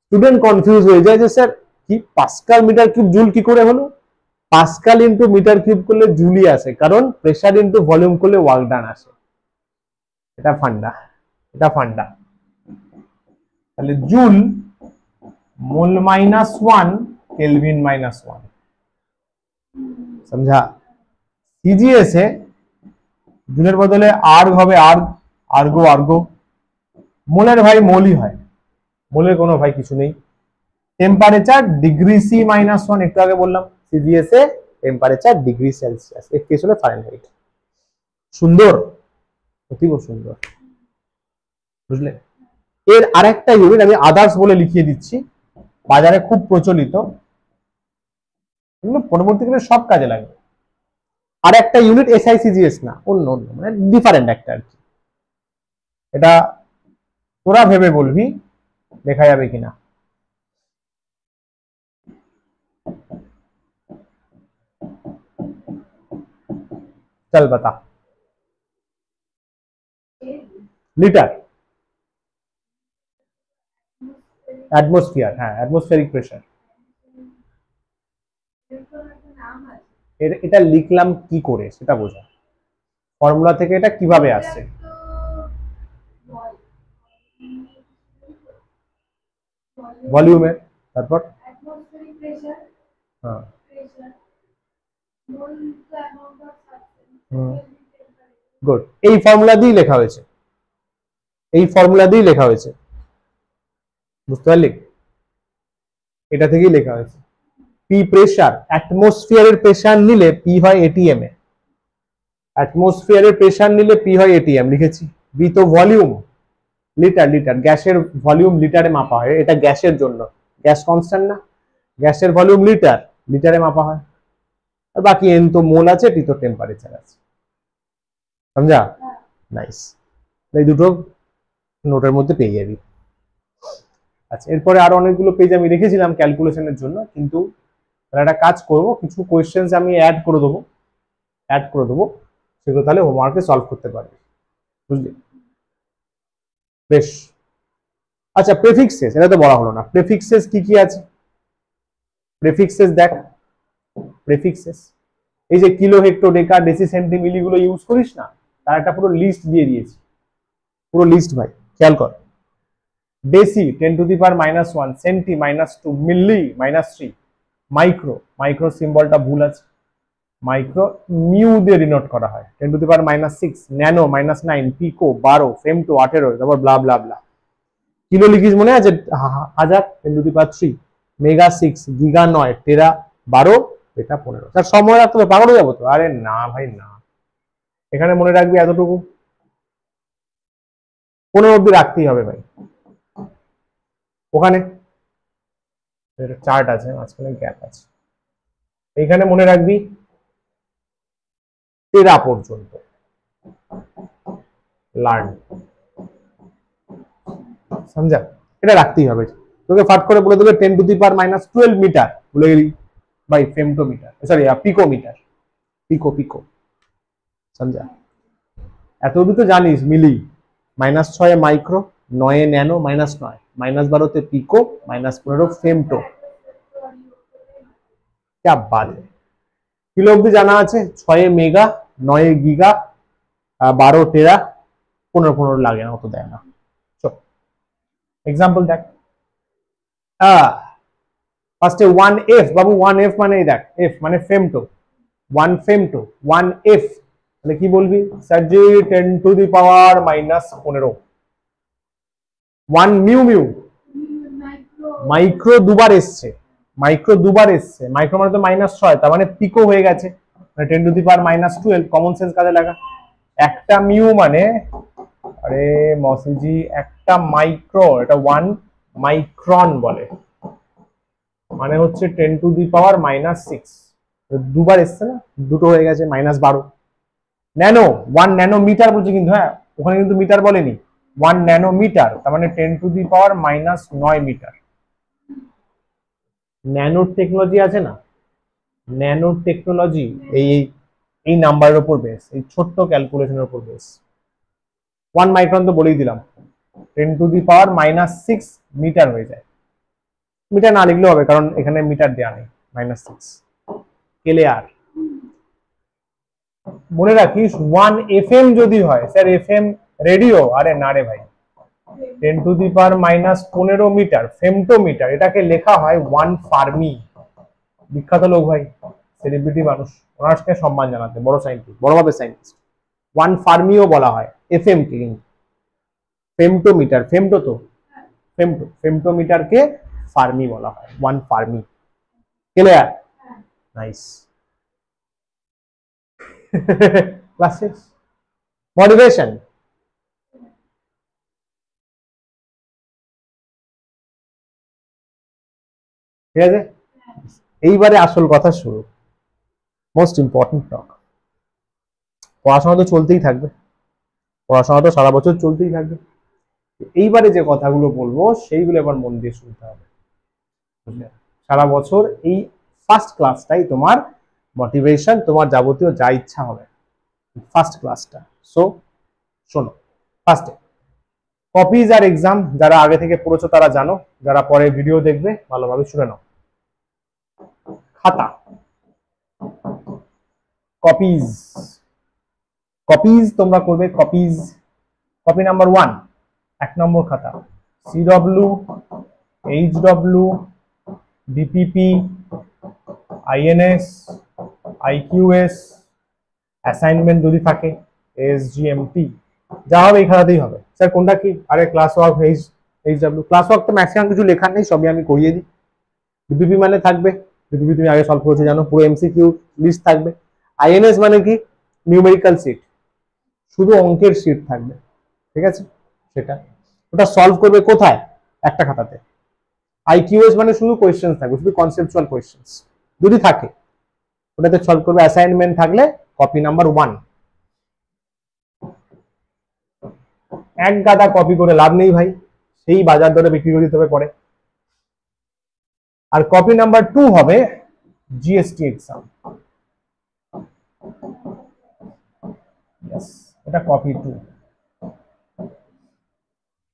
স্টুডেন্ট কনফিউজ হয়ে যায় যে স্যার কি পাস্কাল মিটার কিউব জুল কি করে হলো? পাস্কাল ইনটু মিটার কিউব করলে জুলই আসে, কারণ প্রেসার ইনটু ভলিউম করলে ওয়ার্ক ডান আসে। এটা ফান্ডা, এটা ফান্ডা। তাহলে জুল মোল -1, কেলভিন -1, समझा? सीजीएस এ জুলের বদলে আর্গ হবে, আর্গ, আর্গো আর্গো, মোলের ভাই মোলই হয়, মোলের কোনো ভাই কিছু নেই। টেম্পারেচার ডিগ্রি সি -1, একটু আগে বললাম, সিজিএস এ টেম্পারেচার ডিগ্রি সেলসিয়াস, এর কেস হলো ফারেনহাইট। সুন্দর, অতীব সুন্দর, বুঝলে? এর আরেকটা ইউনিট আমি আদার্স বলে লিখিয়ে দিচ্ছি, বাজারে খুব প্রচলিত, পরবর্তীকালে সব কাজে লাগবে। আর একটা ইউনিট এসআইসিজিএস না, অন্য অন্য, মানে ডিফারেন্ট একটা আর কি। এটা তোরা ভেবে বলবি লেখা যাবে কিনা। চল বাতা। লিটার, অ্যাটমসফিয়ার, হ্যাঁ অ্যাটমসফিয়ারিক প্রেসার। এটা লিখলাম কি করে সেটা বোঝা, ফর্মুলা থেকে এটা কিভাবে আসছে। ভলিউমের, তারপর হ্যাঁ গুড, এই ফর্মুলা দিয়ে লেখা হয়েছে, এই ফর্মুলা দিয়ে লেখা হয়েছে, বুঝতে পারলি? এটা থেকেই লেখা হয়েছে। পি প্রেসার, অ্যাটমসফিয়ারের প্রেসার নিলে পি হয় এটিএম এ, অ্যাটমসফিয়ারের প্রেসার নিলে পি হয় এটিএম লিখেছি। বি তো ভলিউম, লিটার, লিটার গ্যাসের ভলিউম লিটারে মাপা হয়, এটা গ্যাসের জন্য, গ্যাস কনস্ট্যান্ট না, গ্যাসের ভলিউম লিটার, লিটারে মাপা হয়। আর বাকি এন তো মোল আছে, টি তো টেম্পারেচার আছে, সমঝা? নাইস, এই দুটো নোটের মধ্যে পেয়ে যাবি। আচ্ছা, এরপরে আরো অনেকগুলো পেজ আমি রেখেছিলাম ক্যালকুলেশনের জন্য, কিন্তু একটা কাজ করব, কিছু কোয়েশ্চেন্স আমি অ্যাড করে দেবো, সেগুলো তাহলে হোমওয়ার্কে সলভ করতে পারবে, বুঝলি? বেশ, আচ্ছা প্রেফিক্সেস, এটা তো বলা হলো না, প্রেফিক্সেস কি কি আছে? প্রেফিক্সেস দেখ, প্রেফিক্সেস এই যে কিলো, হেক্টো, ডেকা, ডেসি, সেন্টি, মিলি গুলো ইউজ করিস না, তার একটা পুরো লিস্ট দিয়ে দিয়েছি, পুরো লিস্ট ভাই, খেয়াল কর। ডেসি 10⁻⁻1, সেন্টি -2, মিলি -3, মাইক্রো, মাইক্রো সিম্বলটা ভুল আছে, মাইক্রো মিউ দিয়ে ডিনোট করা হয়, 10⁻⁻6, ন্যানো -9, পিকো 12, ফেমটো 18, তারপর ব্লা ব্লা ব্লা। কিলো লিখিস মনে আছে? 1000, 10⁻3, মেগা 6, গিগা 9, টেরা 12, এটা 15। স্যার সব মনে রাখতে হবে, পাগল হয়ে যাবো তো? আরে না ভাই না, এখানে মনে রাখবি এতটুকু, 15 অব্দি রাখতেই হবে ভাই। ওখানে চার্ট আছে, মাঝখানে গ্যাপ আছে, এইখানে মনে রাখবি টেরা পর্যন্ত, লার্ন, সমঝা? এটা রাখতেই হবে। তোকে ফাট করে বলে দেবে 10⁻12 মিটার, বলে গেলি ভাই ফেমটোমিটার, সরি পিকোমিটার, পিকো পিকো, সমঝা? এত অব্দি তো জানিস, মিলি -6 মাইক্রো, 9 ন্যানো, -9, -12 পিকো, -15 ফেমটো। क्या बात है, কিলো অব্দি জানা আছে, 6 মেগা, 9 গিগা, 12 টেরা, 15 লাগে না, অত দেয় না। চল এক্সাম্পল দেখ, ফার্স্টে 1f, বাবু 1f মানে এই দেখ, f মানে ফেমটো, 1 ফেমটো, 1f তাহলে কি বলবি? স্যার জি 10⁻⁻15। 1 মিউ, মিউ মাইক্রো দুবার এসছে, মাইক্রো দুবার এসছে, মাইক্রো মানে তো -6, তার মানে পিকো হয়ে গেছে, মানে 10⁻12, কমন সেন্স কাজে লাগা। একটা মিউ মানে, আরে মসিজি, একটা মাইক্রো, এটা 1 মাইক্রন বলে, মানে হচ্ছে 10⁻6, দুবার এসছে না, দুটো হয়ে গেছে, -12। ন্যানো, 1 ন্যানোমিটার বলছে কিন্তু, হ্যাঁ ওখানে কিন্তু মিটার বলেনি, 1 ন্যানোমিটার তার মানে 10⁻9 মিটার। ন্যানো টেকনোলজি আছে না, ন্যানো টেকনোলজি এই এই নাম্বারের উপর বেস, এই ছোট্ট ক্যালকুলেশনের উপর বেস। 1 মাইক্রন তো বলেই দিলাম, 10⁻6 মিটার হয়ে যায়, মিটার না লিখলেও হবে কারণ এখানে মিটার দেওয়া নেই, -6 ক্লিয়ার। মনে রাখিস 1 FM যদি হয়, স্যার FM রেডিও, আরে না রে ভাই, 10⁻15 মিটার ফেমটোমিটার, এটাকে লেখা হয় 1 ফার্মি। বিখ্যাত লোক ভাই, সেলিব্রিটি মানুষ, ওনারকে সম্মান জানাতে, বড় সাইন্টিস্ট, বড় ভাবে সাইন্টিস্ট, 1 ফার্মিও বলা হয় FM কে, কিন্তু ফেমটোমিটার, ফেমটো তো ফেমটো, ফেমটোমিটারকে ফার্মি বলা হয়, 1 Fermi. Clear? Nice. Class 6 motivation, ঠিক আছে? এইবারে আসল কথা শুরু, মোস্ট ইম্পর্টেন্ট টক। পড়াশোনা তো চলতেই থাকবে, পড়াশোনা তো সারা বছর চলতেই থাকবে, এইবারে যে কথাগুলো বলবো সেইগুলো এবার মন দিয়ে শুনতে হবে, বুঝলে? সারা বছর এই ফার্স্ট ক্লাসটাই তোমার মোটিভেশন, তোমার যাবতীয় যা ইচ্ছা হবে, ফার্স্ট ক্লাসটা। সো শোনো, ফার্স্টে কপিজ আর এক্সাম, যারা আগে থেকে পড়েছো তারা জানো, যারা পরে ভিডিও দেখবে ভালোভাবে শুনে নাও। খাতা, কপিজ, কপিজ তোমরা করবে কপিজ। কপি নাম্বার 1, 1 নম্বর খাতা, CW, HW, DPP, INS, IQS, assignment যদি থাকে, এসজিএমটি, যা হবে এই খাতাতেই হবে। স্যার কোনটা কি? আরে class work, HW. Class work তো ম্যাক্সিমাম কিছু লেখার নেই, সবই আমি করিয়ে দিই। ডিপিপি মানে থাকবে, ডিপিপি তুমি আগে সলভ করেছো জানো, পুরো এমসিকিউ লিস্ট থাকবে। আইএনএস মানে কি? নিউমেরিক্যাল শিট, শুধু অঙ্কের শিট থাকবে, ঠিক আছে? সেটা ওটা সলভ করবে কোথায়? একটা খাতাতে। আইকিউএস মানে শুধু কোয়েশ্চেন্স থাকবে, শুধু কনসেপচুয়াল কোয়েশ্চেন্স যদি থাকে ওটাতে সলভ করবে। অ্যাসাইনমেন্ট থাকলে কপি নাম্বার 1। এক গাদা কপি করে লাভ নেই ভাই, সেই বাজার দরে বিক্রি করে দিতে হবে পরে। আর কপি নাম্বার 2 হবে জিএসটি এক্সাম। এটা কপি 2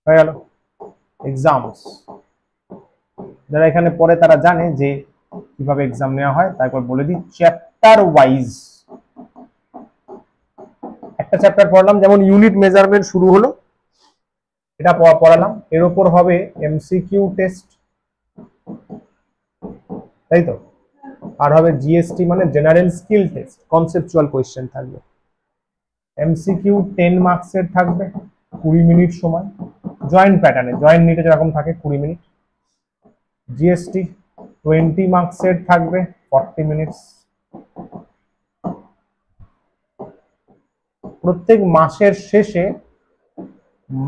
হয়ে গেল। এক্সামস, যারা এখানে পড়ে তারা জানে যে কিভাবে এক্সাম নেওয়া হয়। তারপর বলে দিই চ্যাপ্টার ওয়াইজ। একটা চ্যাপ্টার পড়লাম, যেমন ইউনিট মেজারমেন্ট শুরু হলো, এটা পড়ালাম। এর উপর হবে এমসিকিউ টেস্ট, তাই তো? আর হবে জিএসটি মানে general skill test, conceptual question থাকবে। এমসিকিউ 10 মার্কসের থাকবে, 20 মিনিট সময়, জয়েন্ট প্যাটার্নে, জয়েন্ট নিটে যেরকম থাকে 20 মিনিট। জিএসটি 20 মার্কসের থাকবে, 40 মিনিটস। প্রত্যেক মাসের শেষে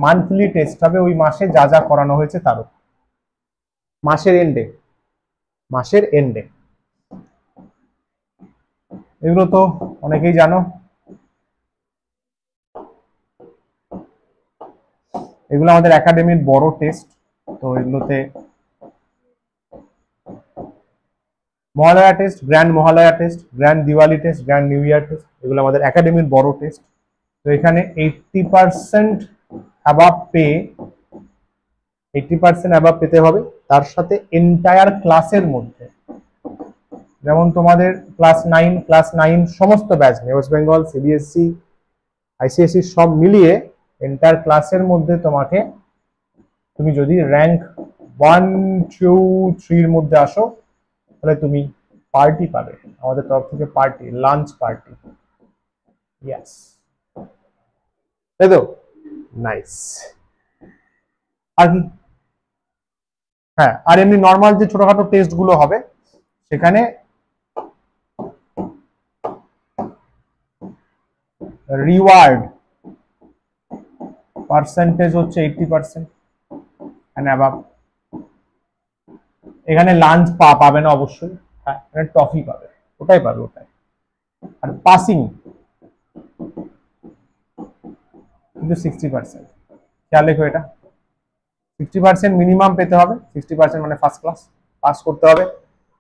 মান্থলি টেস্ট হবে, ওই মাসে যা যা করানো হয়েছে তার উপর। মাসের এন্ডে এগুলো তো অনেকেই জানো। এগুলো আমাদের একাডেমির বড় টেস্ট, তো এগুলোতে Mahalaya test, grand Mahalaya test, grand Diwali test, grand new year test, এগুলো আমাদের একাডেমির বড় টেস্ট। তো এখানে 80% অ্যাবাভ পেয়ে, 80% অ্যাবাভ পেতে হবে। তার সাথে এন্টায়ার ক্লাসের মধ্যে, যেমন তোমাদের ক্লাস 9 সমস্ত ব্যাচ নিয়ে, ওয়েস্ট বেঙ্গল, সিবিএসসি, আইসিএসসি সব মিলিয়ে এন্টায়ার ক্লাসের মধ্যে তোমাকে, তুমি যদি র্যাঙ্ক 1, 2, 3 এর মধ্যে আসো, তাহলে তুমি পার্টি পাবে আমাদের তরফ থেকে, পার্টি, লাঞ্চ পার্টি। ইয়েস, তাই তো? নাইস। আর কি? হ্যাঁ, আর এমনি নর্মাল যে ছোটখাটো টেস্ট গুলো হবে সেখানে রিওয়ার্ড পার্সেন্টেজ হচ্ছে 80% এন্ড অ্যাবাভ। এখানে লাঞ্চ পাবে না অবশ্যই, হ্যাঁ এখানে টফি পাবে, ওটাই পাবে, ওটাই। আর পাসিং কিন্তু 60%, খেয়াল রেখো এটা। 60% মিনিমাম পেতে হবে, 60% মানে ফার্স্ট ক্লাস পাস করতে হবে,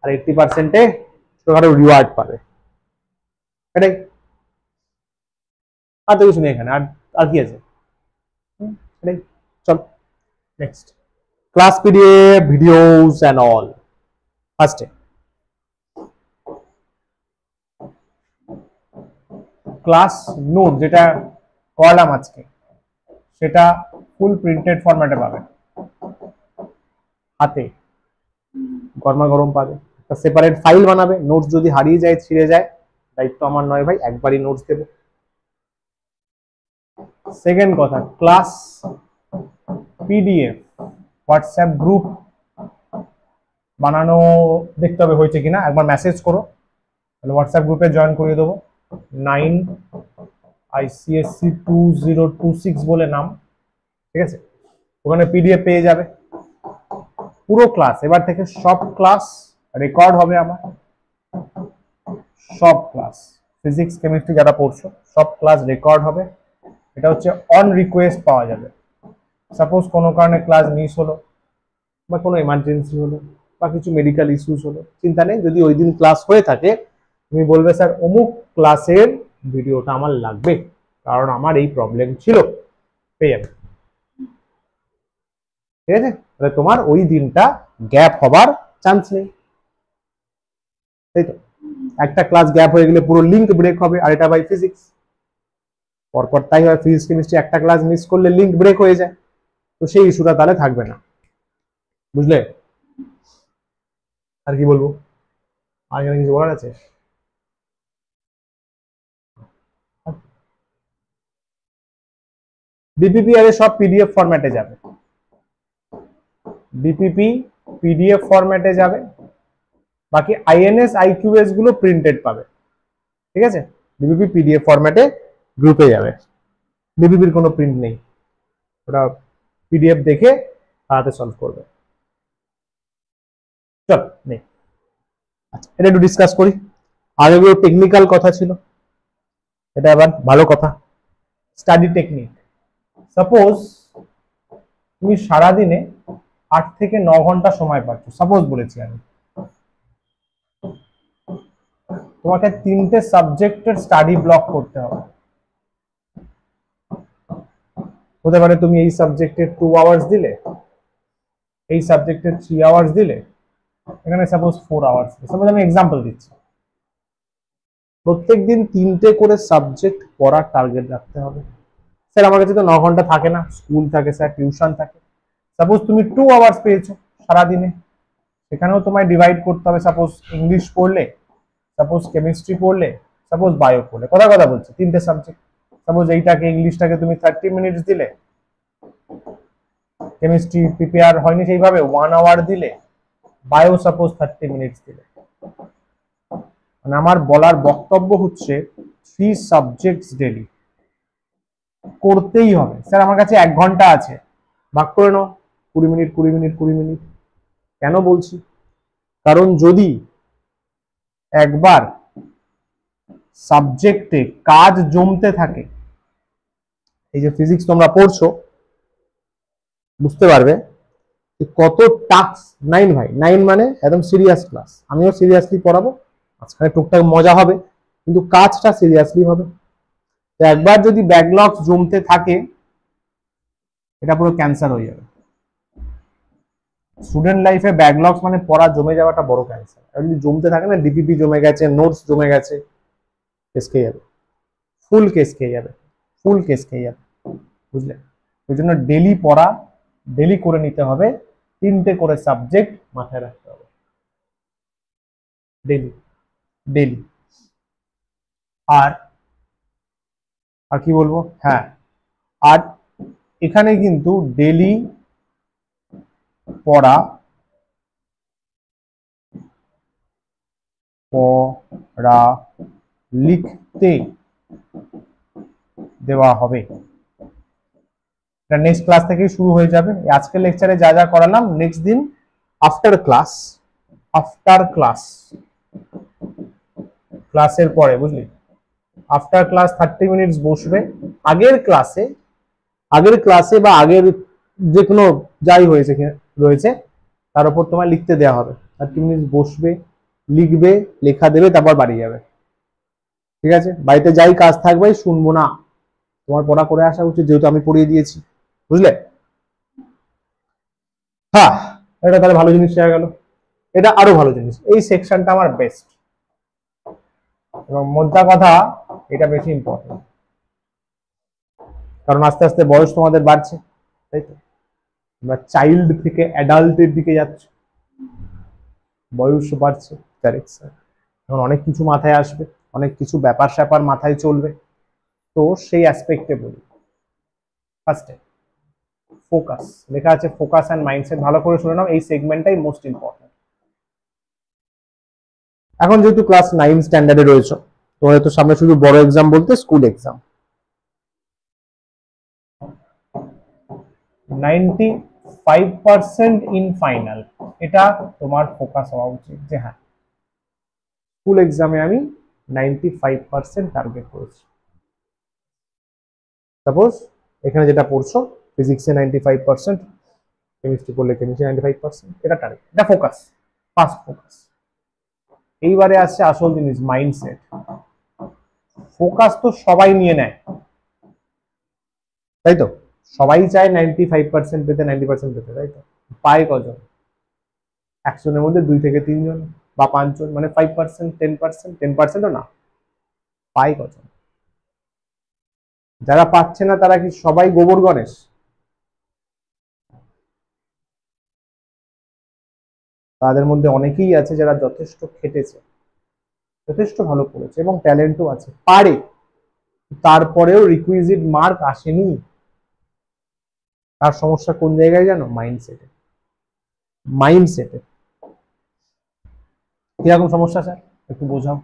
আর 80%-এ ছোটখাটো রিওয়ার্ড পাবে, এটাই। আর তো কিছু নেই এখানে, আর কি আছে? এটাই। চল next, class PDF, videos and all. ফার্স্টে ক্লাস নোট যেটা করলাম আজকে, সেটা ফুল প্রিন্টেড ফরম্যাটে পাবে, হাতে গরমা গরম পাবে। একটা সেপারেট ফাইল বানাবে, নোটস যদি হারিয়ে যায়, ছিঁড়ে যায়, দায়িত্ব আমার নয় ভাই, একবারই নোটস দেবো। সেকেন্ড কথা, ক্লাস পিডিএফ হোয়াটসঅ্যাপ গ্রুপ বানানো, দেখতে হবে হয়েছে কিনা, একবার মেসেজ করো, তাহলে হোয়াটসঅ্যাপ গ্রুপে জয়েন করিয়ে দেবো। 9 ICSC 2026 বলে নাম, ঠিক আছে? ওখানে পিডিএফ পেয়ে যাবে পুরো ক্লাস। এবার থেকে সব ক্লাস রেকর্ড হবে আমার, সব ক্লাস, ফিজিক্স কেমিস্ট্রি যারা পড়ছো সব ক্লাস রেকর্ড হবে। এটা হচ্ছে অন রিকোয়েস্ট পাওয়া যাবে। সাপোজ কোনো কারণে ক্লাস মিস হলো, বা কোনো এমার্জেন্সি হলো, বা কিছু মেডিকেল ইস্যুস হলো, চিন্তা নেই, যদি ওই দিন ক্লাস হয়ে থাকে তুমি বলবে স্যার অমুক ক্লাসের ভিডিওটা আমার লাগবে, কারণ আমার এই প্রবলেম ছিল, পেয়ে যাবে। ঠিক আছে? তাহলে তোমার ওই দিনটা গ্যাপ হবার চান্স নেই, তাই তো? একটা ক্লাস গ্যাপ হয়ে গেলে পুরো লিঙ্ক ব্রেক হবে, আর এটা বাই ফিজিক্স পরপর তাই হয়। ফিজিক্স কেমিস্ট্রি একটা ক্লাস মিস করলে লিঙ্ক ব্রেক হয়ে যায়, তো সেই ইস্যুটা তাহলে থাকবে না, বুঝলে? আর কি বলবো, আর এখানে কিছু বলার আছে? বিপিপি আরে সব পিডিএফ ফরম্যাটে যাবে, বিপিপি পিডিএফ ফরম্যাটে যাবে, বাকি আইএনএস আইকিউএস গুলো প্রিন্টেড পাবে, ঠিক আছে? বিপিপি পিডিএফ ফরম্যাটে গ্রুপে যাবে, বিপিপির কোনো প্রিন্ট নেই, ওটা পিডিএফ দেখে তাতে সলভ করবে। চল নেই, আচ্ছা এটা একটু ডিসকাস করি। আগেগুলো টেকনিক্যাল কথা ছিল, এটা আবার ভালো কথা, স্টাডি টেকনিক। সাপোজ তুমি সারাদিনে 8 থেকে 9 ঘন্টা সময় পাচ্ছ, সাপোজ বলেছি আমি, তোমাকে 3টে সাবজেক্টের স্টাডি ব্লক করতে হবে। হতে পারে তুমি এই সাবজেক্টের 2 আওয়ার্স দিলে, এই সাবজেক্টের 3 আওয়ার্স দিলে, এখানে সাপোজ 4 আওয়ার্স, সাপোজ আমি এক্সাম্পল দিচ্ছি। প্রত্যেকদিন 3টে করে সাবজেক্ট পড়ার টার্গেট রাখতে হবে। স্যার আমার কাছে তো 9 ঘন্টা থাকে না, স্কুল থাকে স্যার, টিউশন থাকে। সাপোজ তুমি 2 আওয়ার্স পেয়েছো সারাদিনে, সেখানেও তোমায় ডিভাইড করতে হবে। সাপোজ ইংলিশ পড়লে, সাপোজ কেমিস্ট্রি পড়লে, সাপোজ বায়ো পড়লে, কথা কথা বলছি, 3টে সাবজেক্ট। সাপোজ এইটাকে ইংলিশটাকে তুমি 30 মিনিটস দিলে, কেমিস্ট্রি প্রিপেয়ার হয়নি সেইভাবে 1 আওয়ার দিলে, বায়ো সাপোজ 30 মিনিটস দিলে। মানে আমার বলার বক্তব্য হচ্ছে 3 সাবজেক্টস ডেলি করতেই হবে। স্যার আমার কাছে 1 ঘন্টা আছে, ভাগ করে নাও 20 মিনিট 20 মিনিট 20 মিনিট। কেন বলছি? কারণ যদি একবার সাবজেক্টে কাজ জমতে থাকে, এই যে ফিজিক্স তোমরা পড়ছো, বুঝতে পারবে কত টাস্ক। 9 ভাই, 9 মানে একদম সিরিয়াস ক্লাস, আমিও সিরিয়াসলি পড়াবো, আজকাল টুকটাক মজা হবে, কিন্তু কাজটা সিরিয়াসলি হবে। তো একবার যদি ব্যাকলগস জমতে থাকে, এটা পুরো ক্যান্সার হয়ে যাবে। স্টুডেন্ট লাইফে ব্যাকলগস মানে পড়া জমে যাওয়াটা বড় ক্যান্সার। আর যদি জমতে থাকে না, ডিপিপি জমে গেছে, নোটস জমে গেছে, কেস খেয়ে যাবে, ফুল কেস খেয়ে যাবে, ফুল কেস খেয়ে যাবে, বুঝলে? ওই জন্য ডেলি পড়া, ডেলি করে নিতে হবে, 3টে করে সাবজেক্ট মাথায় রাখতে হবে, ডেলি ডেলি। আর আর কি বলবো, হ্যাঁ, আর এখানে কিন্তু ডেলি পড়া লিখতে দেওয়া হবে। এটা নেক্সট ক্লাস থেকেই শুরু হয়ে যাবে। আজকের লেকচারে যা যা করালাম, নেক্সট দিন আফটার ক্লাস ক্লাসের পরে, বুঝলি? আফটার ক্লাস 30 মিনিটস বসবে, আগের ক্লাসে বা আগের যে কোনো যাই রয়েছে তার উপর তোমার লিখতে দেওয়া হবে। 30 মিনিট বসবে, লিখবে, লেখা দেবে, তারপর বাড়ি যাবে, ঠিক আছে? বাড়িতে যাই কাজ থাকবে শুনবো না, তোমার পড়া করে আসা উচিত, যেহেতু আমি পড়িয়ে দিয়েছি, বুঝলে? হ্যাঁ, এটা তাহলে ভালো জিনিস হয়ে গেল। এটা আরো ভালো জিনিস, এই সেকশনটা আমার বেস্ট, এবং মোদ্দা কথা এটা বেশি ইম্পর্টেন্ট, কারণ আস্তে আস্তে বয়স তোমাদের বাড়ছে, তাই তো? তোমরা চাইল্ড থেকে অ্যাডাল্টের দিকে যাচ্ছ, বয়স বাড়ছে, কারেক্ট স্যার। এখন অনেক কিছু মাথায় আসবে, অনেক কিছু ব্যাপার স্যাপার মাথায় চলবে, তো সেই অ্যাসপেক্টে বলি। ফার্স্টে ফোকাস লেখা আছে, ফোকাস অ্যান্ড মাইন্ডসেট, ভালো করে শুনে নাও, এই সেগমেন্টটাই মোস্ট ইম্পর্টেন্ট। এখন যেহেতু ক্লাস 9 স্ট্যান্ডার্ডে রয়েছে, তো হয়তো সামনে শুধু বড় এক্সাম বলতে স্কুল এক্সাম, 95% ইন ফাইনাল, এটা তোমার ফোকাস হওয়া উচিত যে হ্যাঁ, স্কুল এক্সামে আমি 95% টার্গেট করেছি। সাপোজ এখানে যেটা পড়ছো, ফিজিক্সে 95%, কেমিস্ট্রি পড়লে কেমিস্ট্রি 95%, এটা টার্গেট, এটা ফোকাস, ফার্স্ট ফোকাস। এইবারে আসছে আসল জিনিস, মাইন্ডসেট। ফোকাস তো সবাই নিয়ে নেয়, তাই তো? সবাই চায় 95% পেতে, 90% পেতে, তাই তো? পায় কজন? 100 জনের মধ্যে 2 থেকে 3 জন বা 5 জন, মানে 5%, 10%, 10%ও না, পায় কজন? যারা পাচ্ছে না তারা কি সবাই গোবর গণেশ? তাদের মধ্যে অনেকেই আছে যারা যথেষ্ট খেটেছে, যথেষ্ট ভালো করেছে এবং ট্যালেন্টও আছে, পারে, তারপরেও রিকুইজিট মার্ক আসেনি। তার সমস্যা কোন জায়গায় জানো? মাইন্ডসেটে। মাইন্ডসেটে কিরকম সমস্যা স্যার, একটু বোঝাও।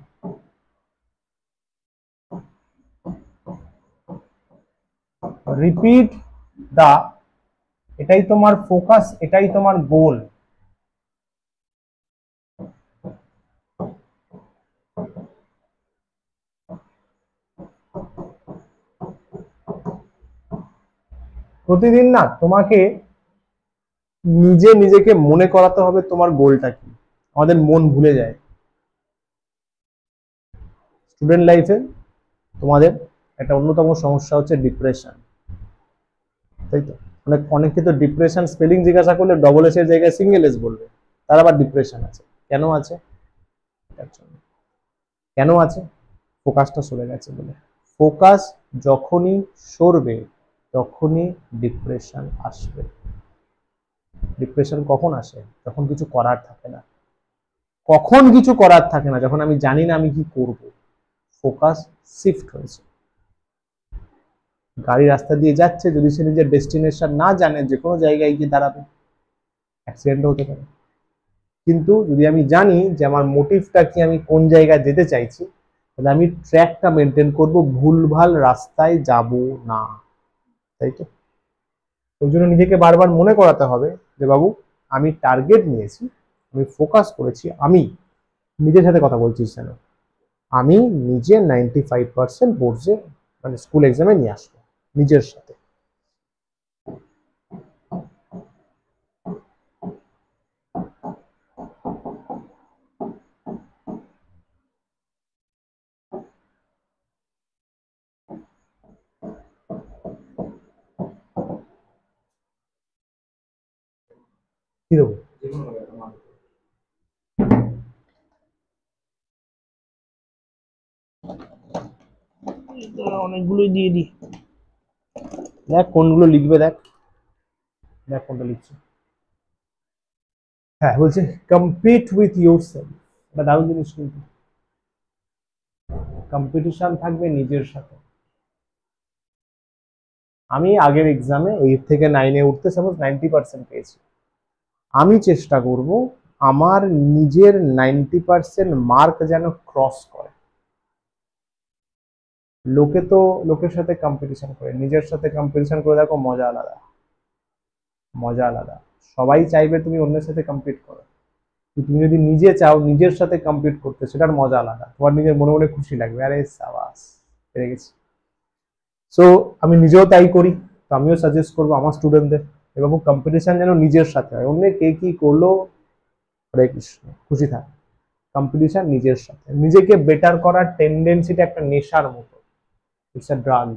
রিপিট দা, এটাই তোমার ফোকাস, এটাই তোমার গোল। প্রতিদিন না তোমাকে নিজেকে মনে করাতে হবে তোমার গোলটা কি। আমাদের মন ভুলে যায়। স্টুডেন্ট লাইফে তোমাদের একটা অন্যতম সমস্যা হচ্ছে ডিপ্রেশন, তাই তো? অনেকে তো ডিপ্রেশন স্পেলিং জিজ্ঞাসা করলে ডবল এস এর জায়গায় সিঙ্গেল এস বলবে, তার আবার ডিপ্রেশন আছে। কেন আছে? কেন আছে? ফোকাসটা সরে গেছে বলে। ফোকাস যখনই সরবে তখনই ডিপ্রেশন আসবে। ডিপ্রেশন কখন আসে? যখন কিছু করার থাকে না। কখন কিছু করার থাকে না? যখন আমি জানি না আমি কি করব। ফোকাস শিফট হয়েছে। গাড়ি রাস্তা দিয়ে যাচ্ছে, যদি সে নিজের ডেস্টিনেশন না জানে যে কোনো জায়গায় গিয়ে দাঁড়াবে, অ্যাক্সিডেন্টও হতে পারে। কিন্তু যদি আমি জানি যে আমার মোটিভটা কি, আমি কোন জায়গায় যেতে চাইছি, তাহলে আমি ট্র্যাকটা মেনটেন করব, ভুলভাল রাস্তায় যাব না, তাই তো? ওই জন্য নিজেকে বারবার মনে করাতে হবে যে বাবু আমি টার্গেট নিয়েছি, আমি ফোকাস করেছি, আমি নিজের সাথে কথা বলছিস কেন, আমি নিজে 95% বোর্ডে মানে স্কুল এক্সামে নিয়ে আসবো নিজের সাথে। কি দেবো? অনেকগুলোই দিয়ে দিই। দেখ কোনগুলো লিখবে, দেখ দেখ কোনটা লিখছে। হ্যাঁ, বলছে কম্পিট উইথ ইয়োরসেলফ। এটা দারুণ জিনিস, কিন্তু কম্পিটিশন থাকবে নিজের সাথে। আমি আগের এক্সামে 8 থেকে 9-এ উঠতে সাপোজ 90% পেয়েছি, আমি চেষ্টা করব আমার নিজের 90% মার্ক যেন ক্রস করে। লোকে তো লোকের সাথে কম্পিটিশন করে, নিজের সাথে কম্পিটিশন করে দেখো, মজা আলাদা, মজা আলাদা। সবাই চাইবে তুমি অন্যের সাথে কম্পিট করো, তুমি যদি নিজে চাও নিজের সাথে কম্পিট করতে, সেটার মজা আলাদা, তোমার নিজের মনে মনে খুশি লাগবে, আরে সাবাস পেরে গেছি। সো আমি নিজেও তাই করি, তো আমিও সাজেস্ট করবো আমার স্টুডেন্টদের, এবং কম্পিটিশন যেন নিজের সাথে হয়, অন্য কে কি করলো হরে কৃষ্ণ, খুশি থাক। কম্পিটিশন নিজের সাথে, নিজেকে বেটার করার টেন্ডেন্সিটা একটা নেশার মতো, ইটস আ ড্রাগ,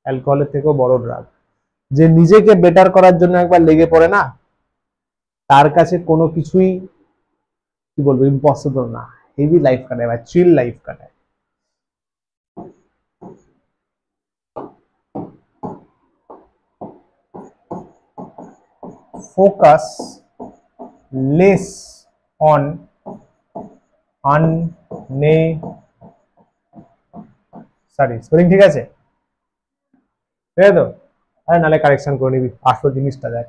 অ্যালকোহলের থেকেও বড় ড্রাগ। যে নিজেকে বেটার করার জন্য একবার লেগে পড়ে না, তার কাছে কোনো কিছুই কি বলবো ইম্পসিবল না, হেভি লাইফ কাটায় বা চিল লাইফ কাটায়। Focus less on sorry spelling ঠিক আছে? ঠিক আছে তো? আরে নালে কারেকশন করে নিবি, আসল জিনিসটা দেখ।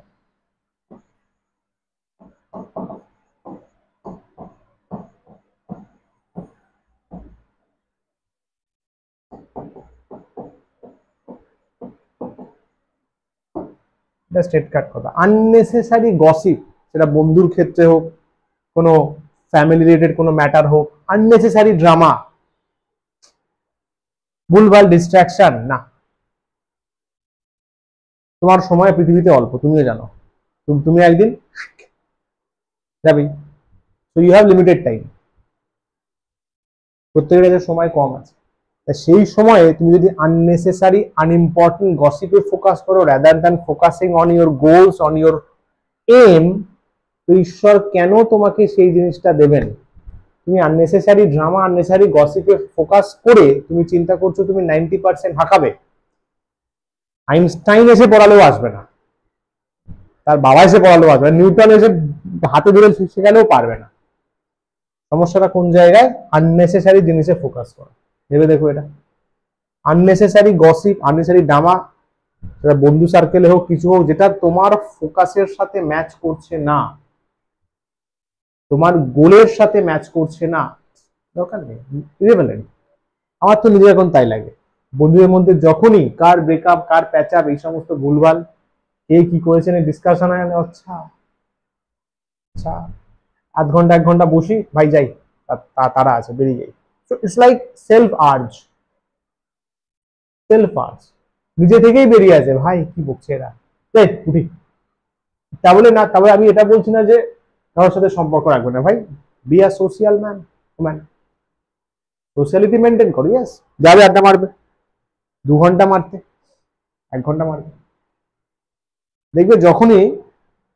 এটা স্ট্রেট কাট কথা। আননেসেসারি গসিপ, সেটা বন্ধুর ক্ষেত্রে হোক, কোনো ফ্যামিলি রিলেটেড কোনো ম্যাটার হোক, আননেসেসারি ড্রামা, ভুলভাল ডিস্ট্রাকশন না। তোমার সময় পৃথিবীতে অল্প, তুমিও জানো, তুমি একদিন যাবেই। So you have limited time, প্রত্যেকের কাছে সময় কম আছে। সেই সময়ে তুমি যদি আননেসেসারি আনইম্পর্টেন্ট গসিপে ফোকাস করো rather than focusing on your goals, on your aim, তো ঈশ্বর কেন তোমাকে সেই জিনিসটা দেবেন? তুমি আননেসেসারি ড্রামা, আননেসেসারি গসিপে ফোকাস করে তুমি চিন্তা করছো তুমি 90% হাঁকাবে। আইনস্টাইন এসে পড়ালেও আসবে না, তার বাবা এসে পড়ালেও আসবে না, নিউটন এসে হাতে ধরে শেখালেও পারবে না। সমস্যাটা কোন জায়গায়? আননেসেসারি জিনিসে ফোকাস করো। ভেবে দেখো, এটা আননেসেসারি গসিপ, আননেসেসারি ড্রামা, সেটা বন্ধু সার্কেলে হোক, কিছু হোক, যেটা তোমার ফোকাসের সাথে ম্যাচ করছে না, তোমার গোলের সাথে ম্যাচ করছে না, দরকার নেই, ইররিলেভেন্ট। আমার তো নিজের এখন তাই লাগে, বন্ধুদের মধ্যে যখনই কার ব্রেকআপ, কার প্যাচ আপ, এই সমস্ত ভুলভাল, কে কি করেছেন ডিসকাশন হয়, আচ্ছা আচ্ছা, আধ ঘন্টা 1 ঘন্টা বসি, ভাই যাই, তারা আছে, বেরিয়ে যাই। So it's like self urge, self urge নিজে থেকেই বেরিয়ে আসে, ভাই কি বকছে এরা, উঠি। তা বলে না, তবে আমি এটা বলছি না যে কারোর সাথে সম্পর্ক রাখবে না, ভাই be a social man, sociality maintain করো। ইয়েস, যাবে আড্ডা মারবে, 2 ঘন্টা মারতে, 1 ঘন্টা মারবে, দেখবে যখনই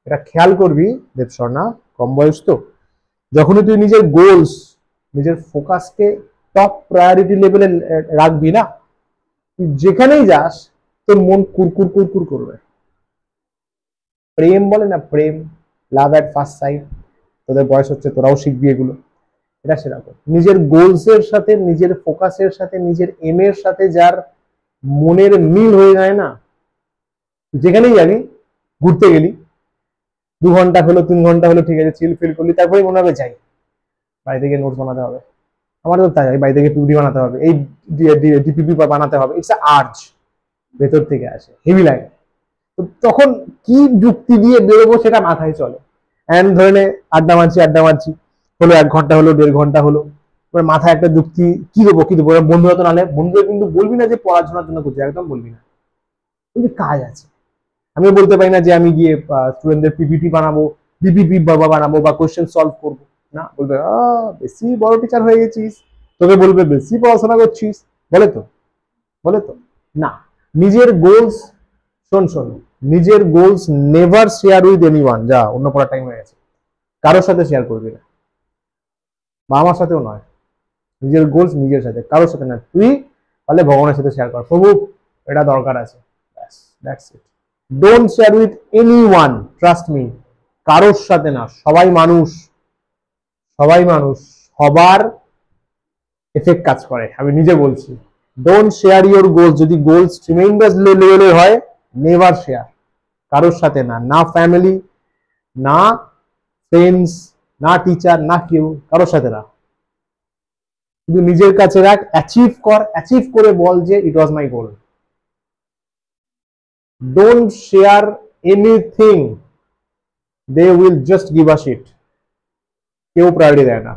এটা খেয়াল করবি দেবস্বর্ণা, কম বয়স তো, যখনই তুই নিজের গোলস, নিজের ফোকাসকে টপ প্রায়োরিটি লেভেলে রাখবি না, তুই যেখানেই যাস তোর মন কুরকুর কুরকুর করবে। প্রেম বলে না, প্রেম, লাভ এট ফার্স্ট সাইট, তোদের বয়স হচ্ছে, তোরাও শিখবি এগুলো। এটা সেরকম নিজের গোলস এর সাথে, নিজের ফোকাসের সাথে, নিজের এম এর সাথে যার মনের মিল হয়ে যায় না, যেখানেই যাবি, ঘুরতে গেলি 2 ঘন্টা হলো, 3 ঘন্টা হলো, ঠিক আছে, চিল ফিল করলি, তারপরে মনে হবে যাই, বাড়ি থেকে নোটস বানাতে হবে, আমার তো তাই, বাড়ি থেকে পিপিটি বানাতে হবে, এই ডিপিপি বানাতে হবে, ইটস আর্জ, ভেতর থেকে আসে, হেভি লাগে। তো তখন কি যুক্তি দিয়ে বেরোবো সেটা মাথায় চলে, এন্ড ধরে নে আড্ডা মারছি হলো, 1 ঘন্টা হলো, 1.5 ঘন্টা হলো, মাথায় একটা যুক্তি, কি দেবো, বন্ধুরা তো নালে, বন্ধুরা কিন্তু বলবি না যে পড়াশোনার জন্য করছি, একদম বলবি না, কিন্তু কাজ আছে। আমি বলতে পারি না যে আমি গিয়ে স্টুডেন্টদের পিপিটি বানাবো, বিপিপি বানাবো বা কোয়েশ্চেন সলভ করবো, না, বলবে বেশি বড় টিচার হয়ে গেছিস, তোকে বলবে বেশি পড়াশোনা করছিস, বলে তো না। নিজের গোলস, শোন, নিজের goals never share with anyone, যা, অন্য পড়ার টাইম হয়ে গেছে, কারোর সাথে শেয়ার করবি না, বা আমার সাথেও নয়, নিজের গোলস নিজের সাথে, কারোর সাথে না, তুই তাহলে ভগবানের সাথে শেয়ার কর, প্রভু এটা দরকার আছে, that's it. Don't share with anyone, trust me, কারোর সাথে না, সবাই মানুষ, সবার এফেক্ট কাজ করে, আমি নিজে বলছি। ডোন্ট শেয়ার ইউর গোলস, যদি গোলস ট্রিমেন্ডাস লেভেলের হয়, নেভার শেয়ার, কারোর সাথে না, না ফ্যামিলি, না ফ্রেন্ডস, না টিচার, না কেউ, কারোর সাথে না, শুধু নিজের কাছে রাখ, অ্যাচিভ কর, অ্যাচিভ করে বল যে it was my goal. Don't share anything, they will just give a shit, কেউ প্রায়োরিটি দেয় না,